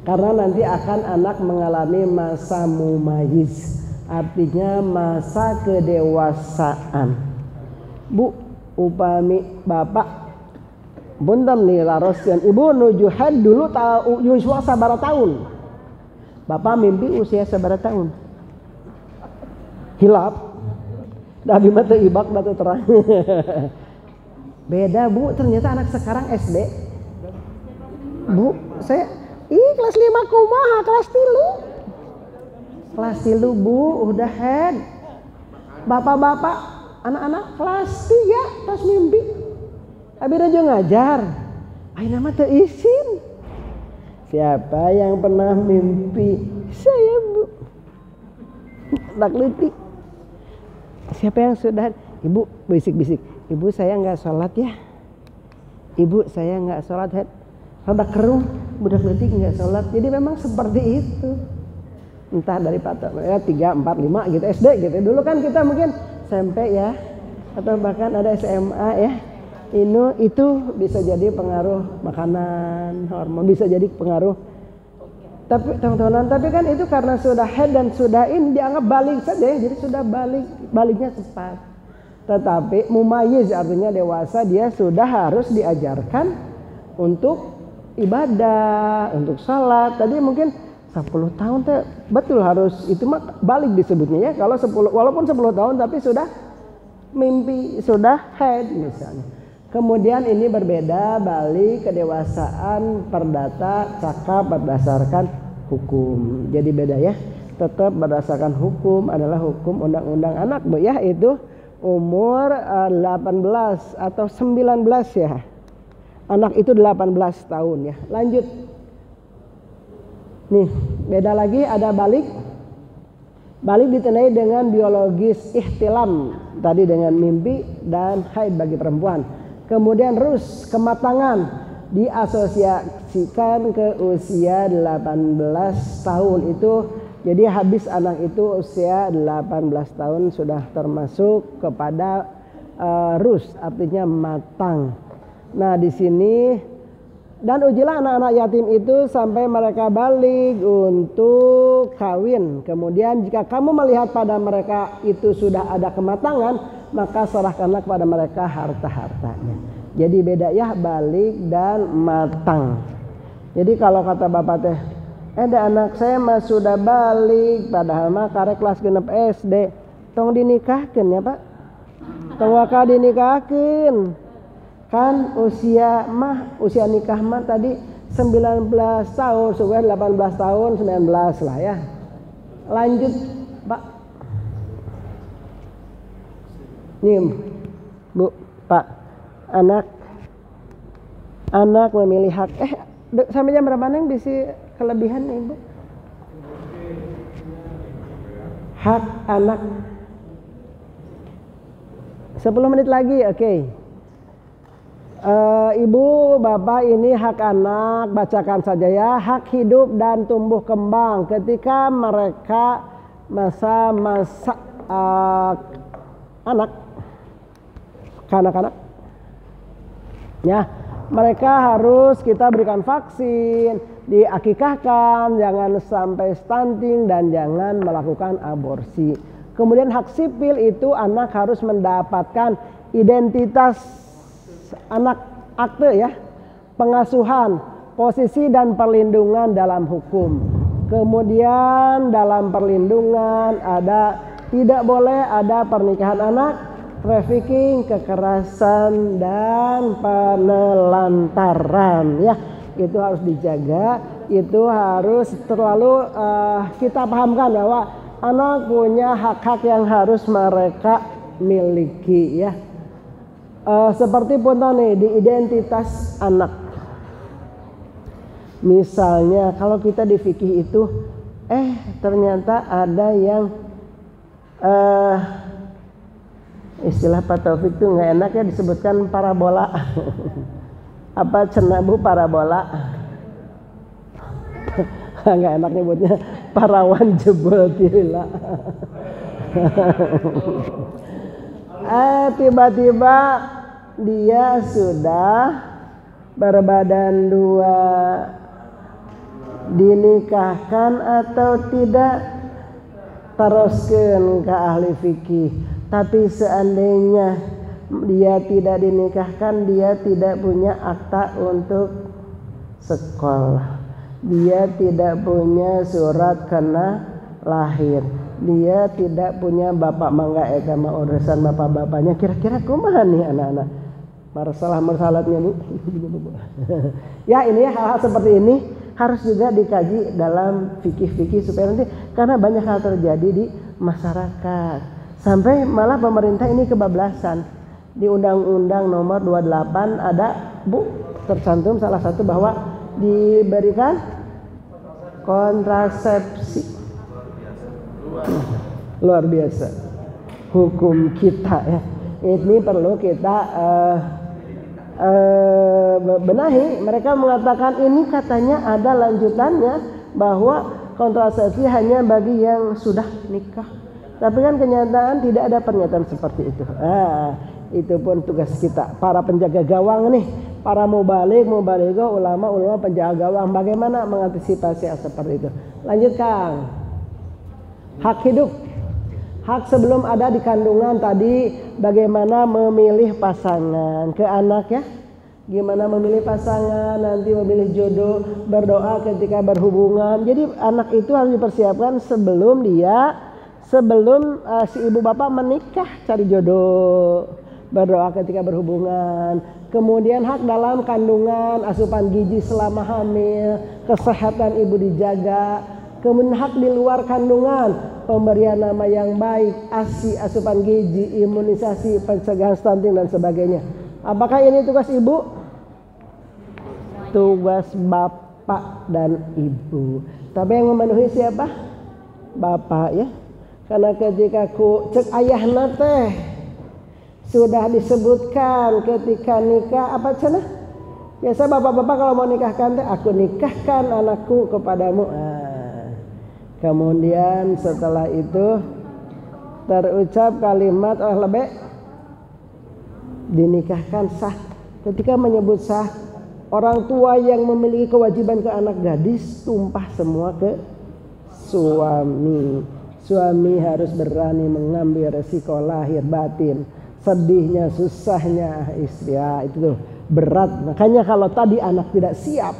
karena nanti akan anak mengalami masa mumayyiz, artinya masa kedewasaan. Bu, upami bapak bunten nih laroskeun ibu nuju head dulu yuswa sabaraha tahun. Bapak mimpi usia sabaraha tahun? Hilap. Da abi mah teu ibak da teu terang. Beda Bu, ternyata anak sekarang SD. Bu, saya kelas 5 kumaha kelas 3. Kelas 3 Bu udah head. Bapak-bapak anak-anak kelas 3 pas mimpi. Abi aja ngajar. Ayeuna mah teu izin. Siapa yang pernah mimpi? Saya Bu. Dak leutik. Siapa yang sudah? Ibu bisik-bisik. Ibu saya enggak sholat ya. Ibu saya enggak sholat head. Rada kerung, budak leutik enggak sholat. Jadi memang seperti itu. Entah dari ya 3, 4, 5 gitu SD gitu. Dulu kan kita mungkin SMP ya. Atau bahkan ada SMA ya. Itu bisa jadi pengaruh makanan, hormon, bisa jadi pengaruh. Tapi teman-teman, tapi kan itu karena sudah head dan sudah ini dianggap balik saja ya, jadi sudah baliknya cepat. Tetapi mumayyiz artinya dewasa, dia sudah harus diajarkan untuk ibadah, untuk salat. Tadi mungkin 10 tahun teh betul harus itu mah balik disebutnya ya. Kalau 10 walaupun 10 tahun tapi sudah mimpi, sudah head misalnya. Kemudian ini berbeda, balik kedewasaan perdata cakap berdasarkan hukum. Jadi beda ya. Tetap berdasarkan hukum adalah hukum undang-undang anak Bu ya, itu umur 18 atau 19 ya. Anak itu 18 tahun ya. Lanjut. Nih, beda lagi ada balik. Balik ditandai dengan biologis ihtilam, tadi dengan mimpi dan haid bagi perempuan. Kemudian rus, kematangan. diasosiasikan ke usia 18 tahun itu. Jadi habis anak itu usia 18 tahun sudah termasuk kepada rus, artinya matang. Nah di sini, dan ujilah anak-anak yatim itu sampai mereka balik untuk kawin. Kemudian jika kamu melihat pada mereka itu sudah ada kematangan, maka serahkanlah kepada mereka harta-hartanya. Jadi beda ya balik dan matang. Jadi kalau kata bapak teh, anak saya mah sudah balik, padahal mah karek kelas genep SD, tong dinikahkan ya pak, tong waka dinikahkan. Kan usia nikah mah tadi 19 tahun, sudah 18 tahun, 19 lah ya. Lanjut pak. Nih bu, pak, anak memilih hak. Sampai jam berapa neng bisa kelebihan nih ibu? Hak anak 10 menit lagi, oke. Ibu, bapak, ini hak anak, bacakan saja ya. Hak hidup dan tumbuh kembang ketika mereka masa-masa kanak-kanak. Ya, mereka harus kita berikan vaksin, diakikahkan, jangan sampai stunting dan jangan melakukan aborsi. Kemudian hak sipil itu anak harus mendapatkan identitas anak, akte ya, pengasuhan, posisi dan perlindungan dalam hukum. Kemudian dalam perlindungan tidak boleh ada pernikahan anak, trafficking, kekerasan dan penelantaran ya. Itu harus dijaga, itu harus terlalu kita pahamkan bahwa anak punya hak-hak yang harus mereka miliki ya. Seperti pun nih di identitas anak. Misalnya kalau kita di fikih itu ternyata ada yang istilah Pak Taufik tuh nggak enak ya disebutkan parabola. Apa cenah bu parabola? Nggak enak nyebutnya parawan jebol tila. Tiba-tiba dia sudah berbadan dua, dinikahkan atau tidak, teruskan ke ahli fikih. Tapi seandainya dia tidak dinikahkan, dia tidak punya akta untuk sekolah, dia tidak punya surat kena lahir, dia tidak punya bapak mangga eta mah urusan bapak-bapaknya. Kira-kira kumaha nih anak-anak masalah-masalahnya nih. Ya ini ya, hal-hal seperti ini harus juga dikaji dalam fikih-fikih supaya nanti, karena banyak hal terjadi di masyarakat sampai malah pemerintah ini kebablasan. Di Undang-Undang Nomor 28 ada bu tercantum salah satu bahwa diberikan kontrasepsi. Luar biasa hukum kita ya. Ini perlu kita benahi. Mereka mengatakan ini katanya ada lanjutannya bahwa kontrasepsi hanya bagi yang sudah nikah. Tapi kan kenyataan tidak ada pernyataan seperti itu. Itu pun tugas kita para penjaga gawang nih, para mubalighah, ulama penjaga gawang, bagaimana mengantisipasi hal seperti itu. Lanjut Kang. Hak hidup, hak sebelum ada di kandungan tadi, bagaimana memilih pasangan ke anak ya, gimana memilih pasangan, nanti memilih jodoh, berdoa ketika berhubungan. Jadi anak itu harus dipersiapkan sebelum si ibu bapak menikah, cari jodoh, berdoa ketika berhubungan. Kemudian hak dalam kandungan, asupan gizi selama hamil, kesehatan ibu dijaga. Kemudian hak di luar kandungan, pemberian nama yang baik, ASI, asupan gizi, imunisasi, pencegahan stunting dan sebagainya. Apakah ini tugas ibu? Tugas bapak dan ibu. Tapi yang memenuhi siapa? Bapak ya. Karena ketika cek ayahna teh sudah disebutkan ketika nikah apa cenah? Biasa bapak-bapak kalau mau nikahkan teh, aku nikahkan anakku kepadamu. Kemudian setelah itu terucap kalimat lebih dinikahkan sah. Ketika menyebut sah, orang tua yang memiliki kewajiban ke anak gadis tumpah semua ke suami. Suami harus berani mengambil resiko lahir batin, sedihnya, susahnya istri. Ya, itu tuh berat. Makanya kalau tadi anak tidak siap,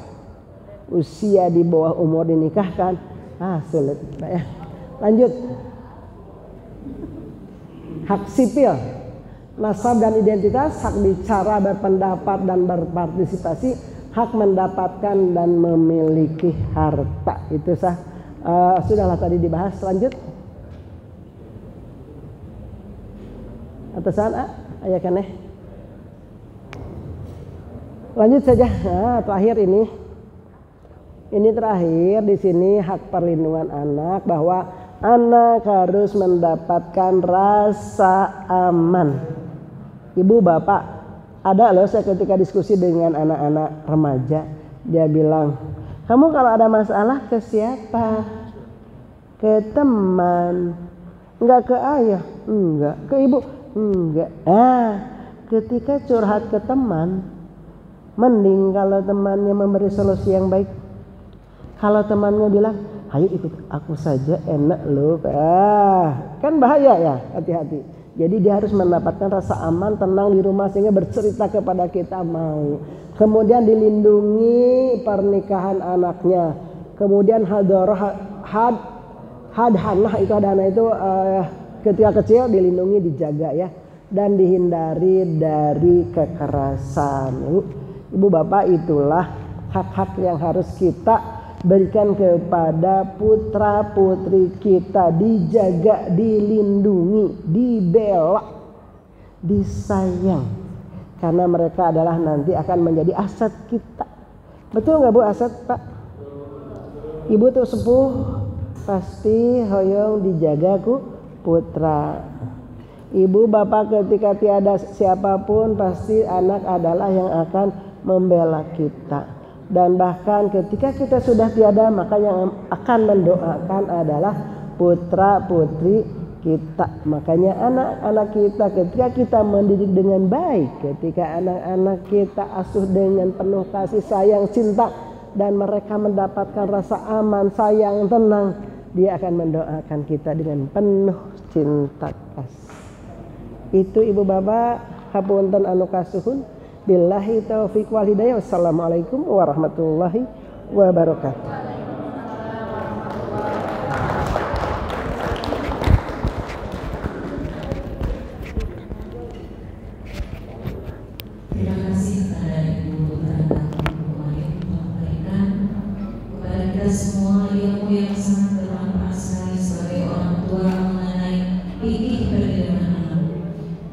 usia di bawah umur dinikahkan, sulit, Pak ya. Lanjut. Hak sipil, nasab dan identitas, hak bicara, berpendapat dan berpartisipasi, hak mendapatkan dan memiliki harta. Itu sudahlah tadi dibahas. Lanjut. Atasan ayah kaneh. Lanjut saja. Terakhir ini. Ini terakhir di sini hak perlindungan anak, bahwa anak harus mendapatkan rasa aman. Ibu bapak, ada loh saya ketika diskusi dengan anak-anak remaja, dia bilang, kamu kalau ada masalah ke siapa? Ke teman. Enggak ke ayah? Enggak. Ke ibu? Enggak. Ketika curhat ke teman, mending kalau temannya memberi solusi yang baik. Kalau temannya bilang, ayo ikut aku saja, enak loh. Kan bahaya ya, hati-hati. Jadi dia harus mendapatkan rasa aman, tenang di rumah sehingga bercerita kepada kita mau. Kemudian dilindungi pernikahan anaknya. Kemudian hadhanah itu ketika kecil dilindungi, dijaga ya, dan dihindari dari kekerasan. Ibu bapak, itulah hak-hak yang harus kita berikan kepada putra putri kita, dijaga, dilindungi, dibela, disayang, karena mereka adalah nanti akan menjadi aset kita. Betul nggak Bu, aset Pak? Ibu tuh sepuh, pasti hoyong dijaga ku putra. Ibu bapak ketika tiada siapapun, pasti anak adalah yang akan membela kita. Dan bahkan ketika kita sudah tiada, maka yang akan mendoakan adalah putra putri kita. Makanya anak-anak kita ketika kita mendidik dengan baik, ketika anak-anak kita asuh dengan penuh kasih sayang, cinta, dan mereka mendapatkan rasa aman, sayang, tenang, dia akan mendoakan kita dengan penuh cinta kasih. Itu ibu bapak, hapunten anu kasuhun. Billahi taufiq wal hidayah. Wassalamualaikum warahmatullahi wabarakatuh. Terima kasih kepada Ibu Tanda yang memberikan kepada kita semua ilmu yang sangat bermanfaat sekali sebagai orang tua mengenai fikih perlindungan anak.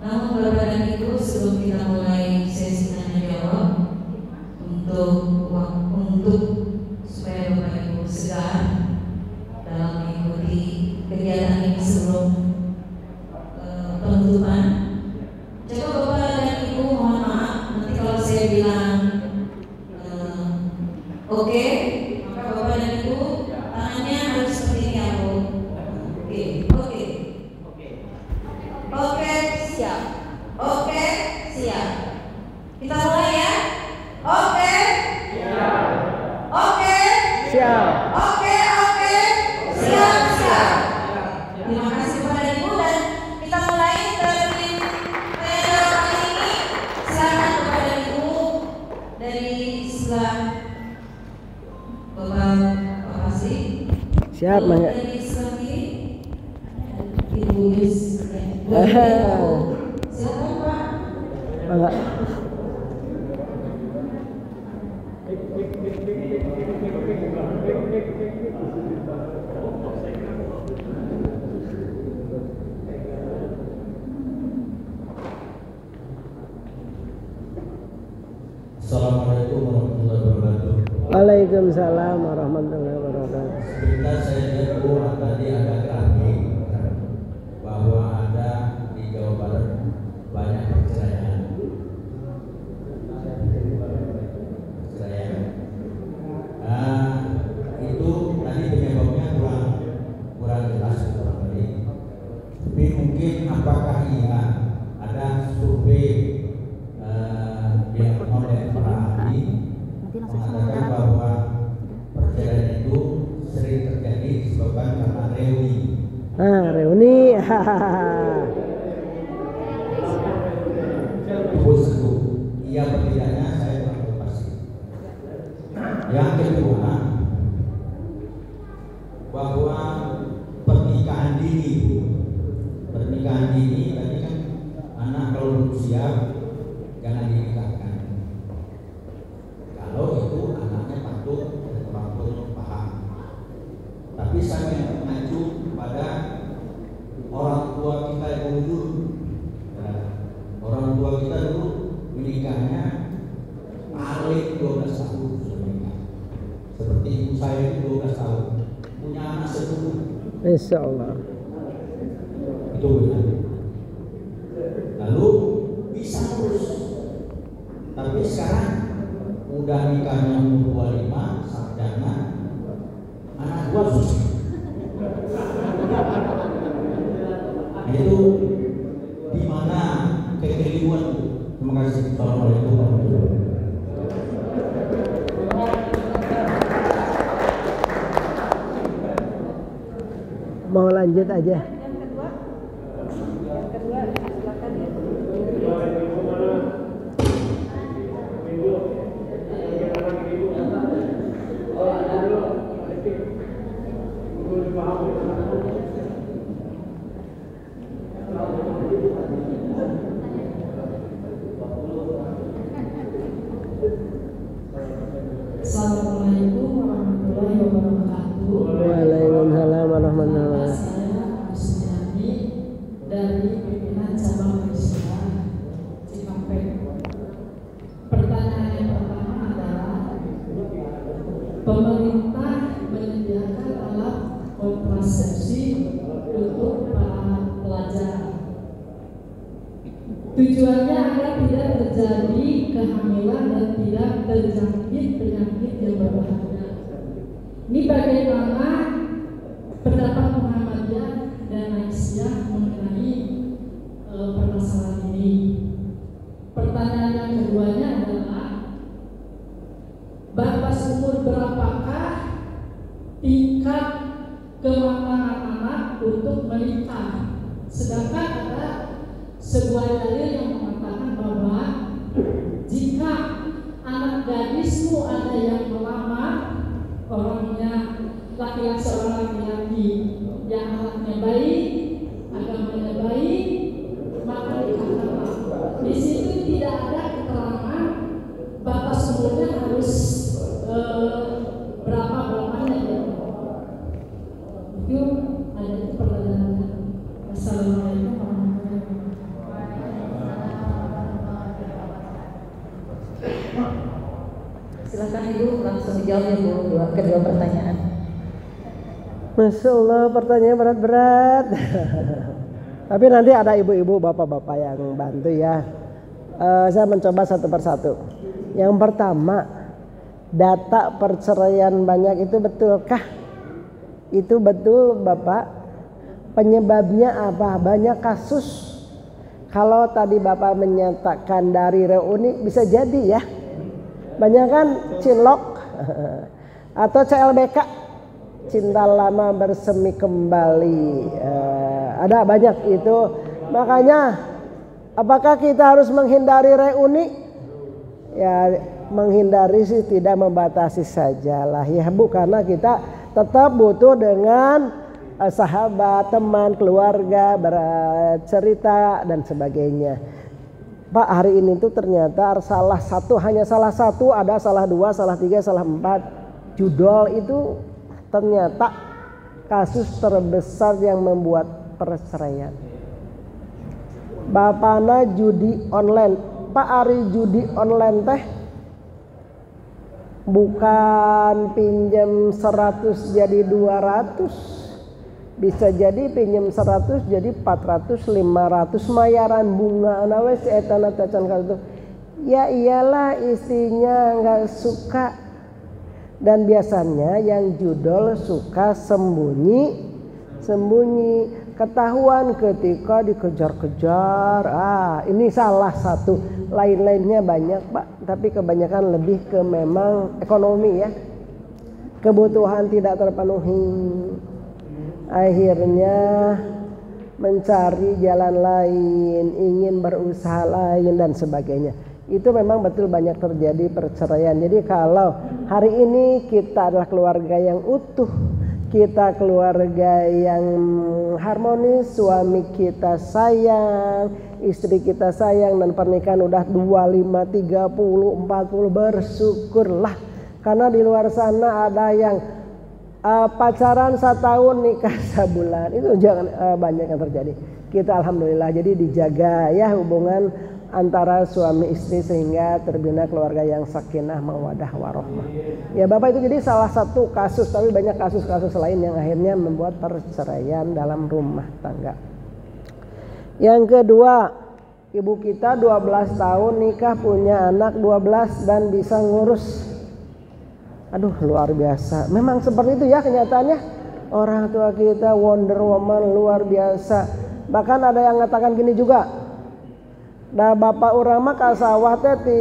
Namun Bapak dan Ibu, sebelum kita mulai sesi tanya jawab untuk supaya Bapak Ibu segar dalam mengikuti kegiatan ini sebelum penutupan, coba Bapak dan Ibu mohon maaf nanti kalau saya bilang oke, maka Bapak dan Ibu tangannya harus seperti ini ya Bu. Oke, siap. Oke, siap. Kita mulai ya. Oke. Siap. Oke. Siap. Oke. Siap. Terima kasih kepada Ibu, dan kita mulai dari tanya kali ini. Silakan kepada Ibu dari sebelah Bapak sih. Siap, Maya. Dari sebelah kiri Ibu Yus. Silakan Pak. Mangga. Assalamualaikum warahmatullahi wabarakatuh. Waalaikumsalam warahmatullahi wabarakatuh. Sebentar saya lihat tadi agak rame bahwa ada di Jawa Barat banyak perceraian. apakah iya ada survei yang oleh para ahli mengatakan bahwa perceraian itu sering terjadi disebabkan karena reuni. Reuni. Itu iya atau tidaknya saya kurang tahu pasti. Yang kedua, bahwa pernikahan dini tadi kan anak kalau belum siap jangan dinikahkan. Kalau itu anaknya patuh dan orang tuanya paham. Tapi saya mengacu pada orang tua kita yang dulu. Orang tua kita dulu menikahnya paling 12 tahun sudah menikah. Seperti ibu saya itu 12 tahun punya anak 10. Insya Allah. Itu benar. Lalu bisa terus. Tapi sekarang udah nikahnya umur 25, sarjana, anak 2 susah. Itu di mana kekeliruan itu? Terima kasih. Assalamualaikum warahmatullahi wabarakatuh. Mau lanjut aja. Assalamualaikum warahmatullahi wabarakatuh. Waalaikumsalam warahmatullahi wabarakatuh. Saya Musliani dari pimpinan cabang Malaysia Cikampek. Pertanyaan yang pertama adalah, pemerintah menyediakan alat kontrasepsi untuk para pelajar. Tujuannya agar tidak terjadi kehamilan dan tidak terjangkit penyakit yang berbahaya. Ini bagaimana pendapat Muhammadiyah dan Aisyah mengenai permasalahan ini? Pertanyaan yang keduanya adalah, batas umur berapakah tingkat kematangan anak untuk menikah? Sedangkan ada sebuah dalil yang mengatakan bahwa jika anak gadismu ada yang melamar, orangnya laki-laki, seorang laki-laki yang akhlaknya baik, agamanya baik, maka dikatakan di situ tidak ada keterangan batas umurnya harus berapa-berapanya ya. Itu ada itu pertanyaannya. Assalamualaikum warahmatullahi wabarakatuh. Silakan Ibu langsung dijawab ya Bu, kedua pertanyaan. Masya Allah, pertanyaan berat-berat. Tapi nanti ada ibu-ibu, bapak-bapak yang bantu ya. Saya mencoba satu persatu. Yang pertama, data perceraian banyak itu betulkah? Itu betul Bapak. Penyebabnya apa? Banyak kasus. Kalau tadi Bapak menyatakan dari reuni, bisa jadi ya. Banyak kan cilok atau CLBK, cinta lama bersemi kembali. Ada banyak itu. Makanya apakah kita harus menghindari reuni? Ya menghindari sih tidak, membatasi sajalah ya Bu, karena kita tetap butuh dengan sahabat, teman, keluarga, bercerita dan sebagainya. Pak, hari ini tuh ternyata hanya salah satu, ada salah 2, salah 3, salah 4 judul itu ternyata kasus terbesar yang membuat perceraian. Bapana judi online. Pak, Ari judi online teh bukan pinjam 100 jadi 200. Bisa jadi pinjam 100 jadi 400, 500, mayaran bunga nawe si etana tacan kalau itu. Ya iyalah, istrinya nggak suka. Dan biasanya yang judul suka sembunyi. ketahuan ketika dikejar-kejar. Ini salah satu. Lain-lainnya banyak Pak, tapi kebanyakan lebih ke memang ekonomi ya. Kebutuhan tidak terpenuhi, akhirnya mencari jalan lain, ingin berusaha lain dan sebagainya. Itu memang betul banyak terjadi perceraian. Jadi kalau hari ini kita adalah keluarga yang utuh, kita keluarga yang harmonis, suami kita sayang, istri kita sayang, dan pernikahan udah 25, 30, 40, bersyukurlah. Karena di luar sana ada yang pacaran 1 tahun nikah sebulan, itu jangan banyak yang terjadi. Kita alhamdulillah jadi dijaga ya hubungan antara suami istri sehingga terbina keluarga yang sakinah mawaddah warahmah. Ya Bapak, itu jadi salah satu kasus, tapi banyak kasus-kasus lain yang akhirnya membuat perceraian dalam rumah tangga. Yang kedua, ibu kita 12 tahun nikah, punya anak 12 dan bisa ngurus. Aduh, luar biasa. Memang seperti itu ya kenyataannya. Orang tua kita Wonder Woman luar biasa. Bahkan ada yang mengatakan gini juga. Da bapak urang mah ka sawah teh ti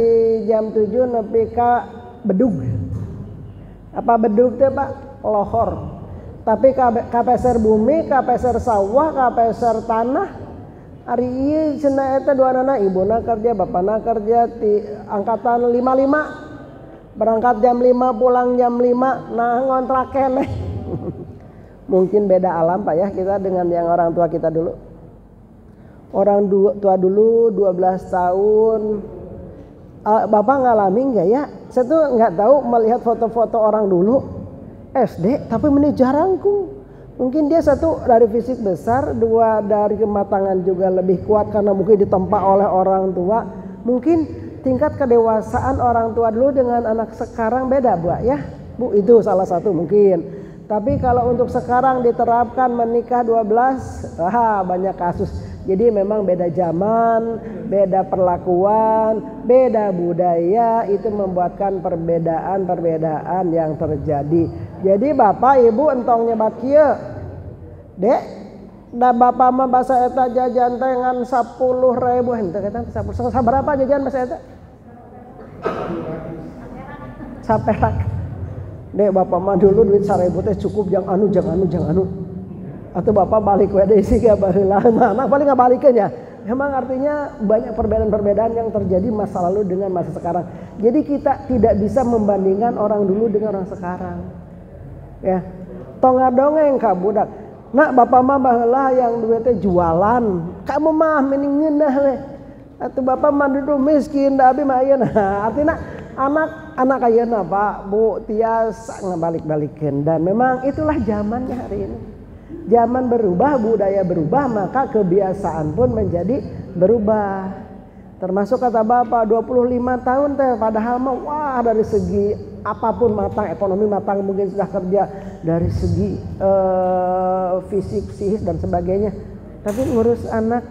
jam 7 nepi ka bedug. Apa bedug teh Pak? Lohor. Tapi ka peser bumi, ka peser sawah, ka peser tanah. Ari ieu cenah eta duanana ibuna kerja, bapana kerja ti angkatan 55. Berangkat jam 5, pulang jam 5, nah ngontrak keneh. Mungkin beda alam Pak ya kita dengan yang orang tua kita dulu. Orang tua dulu 12 tahun. Bapak ngalamin nggak ya? Saya tuh nggak tahu melihat foto-foto orang dulu SD, tapi ini jarangku. Mungkin dia satu dari fisik besar, dua dari kematangan juga lebih kuat karena mungkin ditempa oleh orang tua. Mungkin tingkat kedewasaan orang tua dulu dengan anak sekarang beda Bu ya. Bu, itu salah satu mungkin. Tapi kalau untuk sekarang diterapkan menikah 12, banyak kasus. Jadi memang beda zaman, beda perlakuan, beda budaya, itu membuatkan perbedaan-perbedaan yang terjadi. Jadi Bapak Ibu entong nyebat kieu. Dek, da Bapak mah basa eta jajan teh ngan 10.000 henteu eta 10. Saberapa jajan basa eta? Saperak. Dek, Bapak mah dulu duit 1.000 teh cukup, jangan anu. Atau Bapak balik WD sih gak baheula mana paling gak balikkan ya. Memang artinya banyak perbedaan-perbedaan yang terjadi masa lalu dengan masa sekarang. Jadi kita tidak bisa membandingkan orang dulu dengan orang sekarang. Ya. Tonga dongeng ka budak. Nak Bapak mah baheula yang duitnya jualan. Kamu mah mending ngeunah we. Atuh Bapak mah dulu miskin da abi mah ayeuna. Artinya anak ayeuna Pak, Bu tiasa ngabalik-balikeun, dan memang itulah zamannya hari ini. Zaman berubah, budaya berubah, maka kebiasaan pun menjadi berubah. Termasuk kata Bapak 25 tahun teh padahal mah wah dari segi apapun matang, ekonomi matang, mungkin sudah kerja dari segi fisik, psikis dan sebagainya. Tapi ngurus anak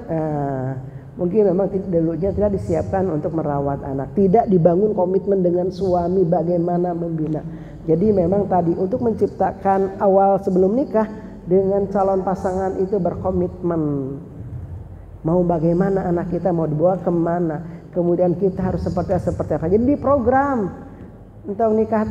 mungkin memang dulunya tidak disiapkan untuk merawat anak, tidak dibangun komitmen dengan suami bagaimana membina. Jadi memang tadi untuk menciptakan awal sebelum nikah dengan calon pasangan itu berkomitmen mau bagaimana anak kita mau dibawa kemana, kemudian kita harus seperti apa. Jadi di program untuk nikah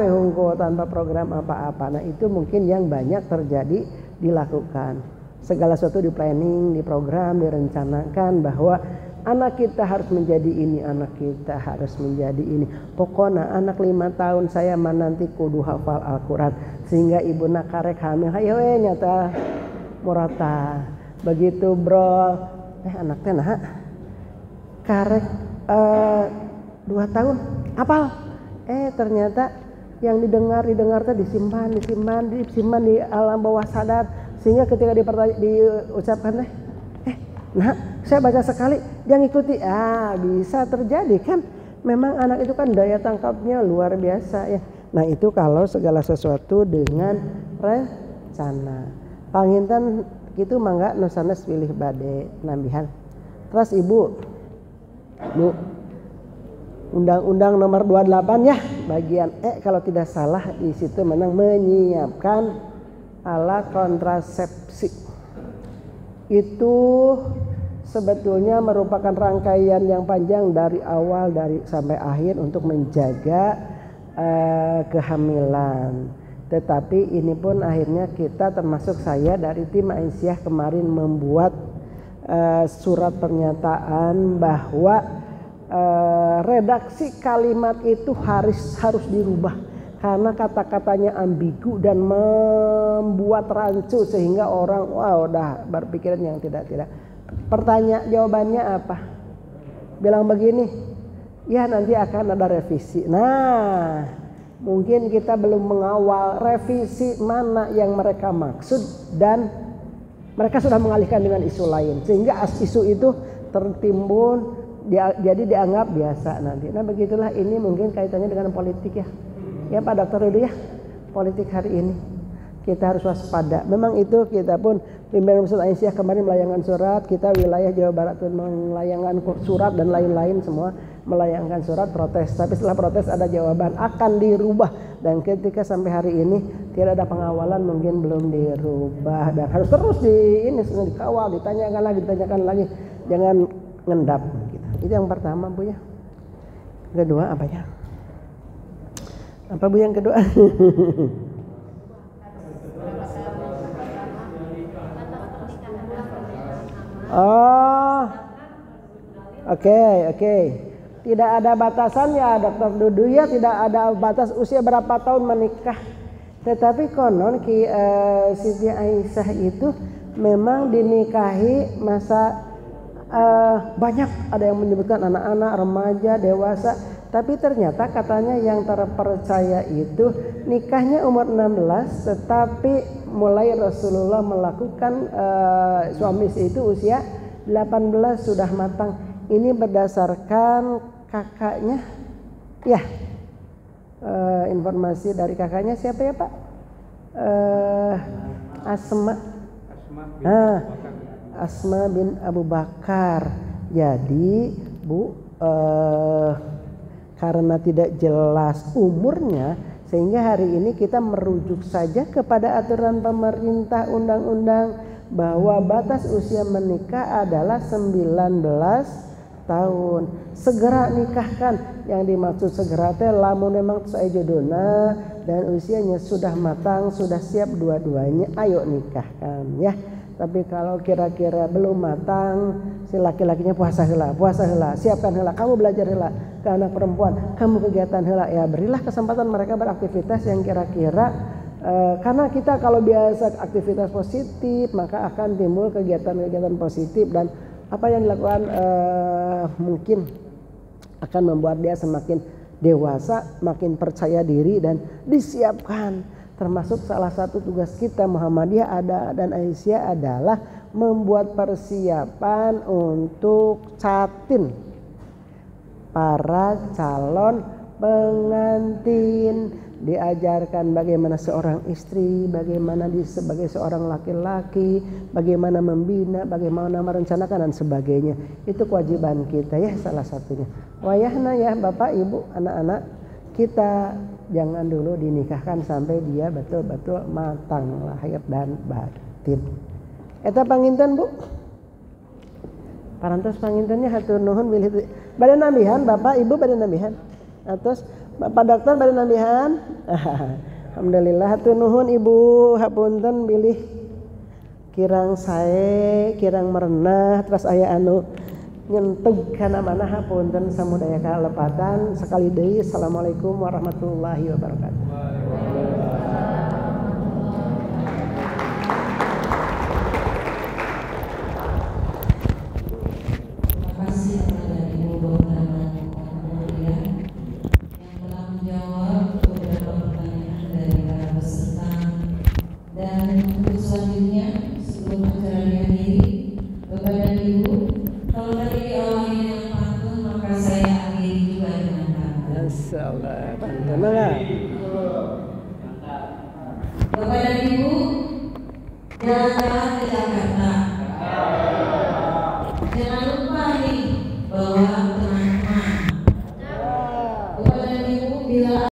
we hungko tanpa program apa-apa. Nah itu mungkin yang banyak terjadi dilakukan. Segala sesuatu di planning, di program, direncanakan bahwa anak kita harus menjadi ini, anak kita harus menjadi ini. Pokoknya anak 5 tahun saya mah nanti kudu hafal Al-Quran. Sehingga ibu nak karek hamil, hayo nyata murata. Begitu bro, anak teh nah karek 2 tahun, hafal. Ternyata yang didengar teh disimpan di alam bawah sadar. Sehingga ketika diucapkan teh, nah saya baca sekali dia ngikuti, bisa terjadi kan. Memang anak itu kan daya tangkapnya luar biasa ya. Nah itu kalau segala sesuatu dengan rencana. Panginten gitu mangga nu sanes pilih bade nambihan. Terus Bu, Undang-Undang nomor 28 ya bagian kalau tidak salah di situ memang menyiapkan alat kontrasepsi. itu sebetulnya merupakan rangkaian yang panjang dari awal sampai akhir untuk menjaga kehamilan. Tetapi ini pun akhirnya kita termasuk saya dari tim Aisyah kemarin membuat surat pernyataan bahwa redaksi kalimat itu harus dirubah karena kata-katanya ambigu dan membuat rancu sehingga orang udah berpikiran yang tidak. Jawabannya apa? Bilang begini, ya nanti akan ada revisi. Nah, mungkin kita belum mengawal revisi mana yang mereka maksud dan mereka sudah mengalihkan dengan isu lain sehingga isu itu tertimbun jadi dianggap biasa nanti. Nah begitulah, ini mungkin kaitannya dengan politik ya Pak Dokter dulu ya, politik hari ini kita harus waspada. Memang itu kita pun pimpinan Masjid Aisyah kemarin melayangkan surat, kita wilayah Jawa Barat pun melayangkan surat dan lain-lain semua melayangkan surat protes. Tapi setelah protes ada jawaban akan dirubah dan ketika sampai hari ini tidak ada pengawalan mungkin belum dirubah dan harus terus dikawal, ditanyakan lagi, jangan ngendap gitu. Itu yang pertama Bu ya. Kedua apa ya? Apa Bu yang kedua? Oh, oke. Tidak ada batasan ya Dokter Dudu ya, tidak ada batas usia berapa tahun menikah. Tetapi konon Siti Aisyah itu memang dinikahi masa banyak, ada yang menyebutkan anak-anak, remaja, dewasa. Tapi ternyata katanya yang terpercaya itu nikahnya umur 16, tetapi mulai Rasulullah melakukan suami itu usia 18 sudah matang. Ini berdasarkan kakaknya ya, informasi dari kakaknya siapa ya Pak? Asma bin Abu Bakar. Jadi Bu, karena tidak jelas umurnya sehingga hari ini kita merujuk saja kepada aturan pemerintah undang-undang bahwa batas usia menikah adalah 19 tahun. Segera nikahkan. Yang dimaksud segera teh lamun memang saya jodohna dan usianya sudah matang, sudah siap dua-duanya, ayo nikahkan ya. Tapi kalau kira-kira belum matang, si laki-lakinya puasa heula, siapkan heula, kamu belajar heula. Ke anak perempuan, kamu kegiatan heula, ya berilah kesempatan mereka beraktivitas yang kira-kira karena kita kalau biasa aktivitas positif maka akan timbul kegiatan-kegiatan positif dan apa yang dilakukan mungkin akan membuat dia semakin dewasa, makin percaya diri dan disiapkan. Termasuk salah satu tugas kita Muhammadiyah dan Aisyah adalah membuat persiapan untuk catin para calon pengantin, diajarkan bagaimana seorang istri, bagaimana sebagai seorang laki-laki, bagaimana membina, bagaimana merencanakan dan sebagainya. Itu kewajiban kita ya, salah satunya. Wayahna ya Bapak Ibu anak-anak, kita jangan dulu dinikahkan sampai dia betul-betul matang lahir dan batin. Eta panginten Bu. Parantos pangintennya hatur nuhun bilih bade nambihan Bapak Ibu bade nambihan. Atos Bapak Dokter bade nambihan. Alhamdulillah hatur nuhun Ibu hapunten bilih kirang sae, kirang merenah terus aya anu nyentug kana mana hapunten samudaya kalepatan sekali deui. Assalamualaikum warahmatullahi wabarakatuh. Terima kasih kepada Ibu Dokter Mulia yang telah menjawab beberapa pertanyaan dari para peserta. Dan untuk selanjutnya sebelum acara diakhiri, kepada Ibu, kalau tadi diawali dengan pantun maka saya akhiri juga dengan pantun. Masyaallah, pantun enggak? Kepada Ibu, jalan-jalan ke Jakarta. Jangan lupa nih bahwa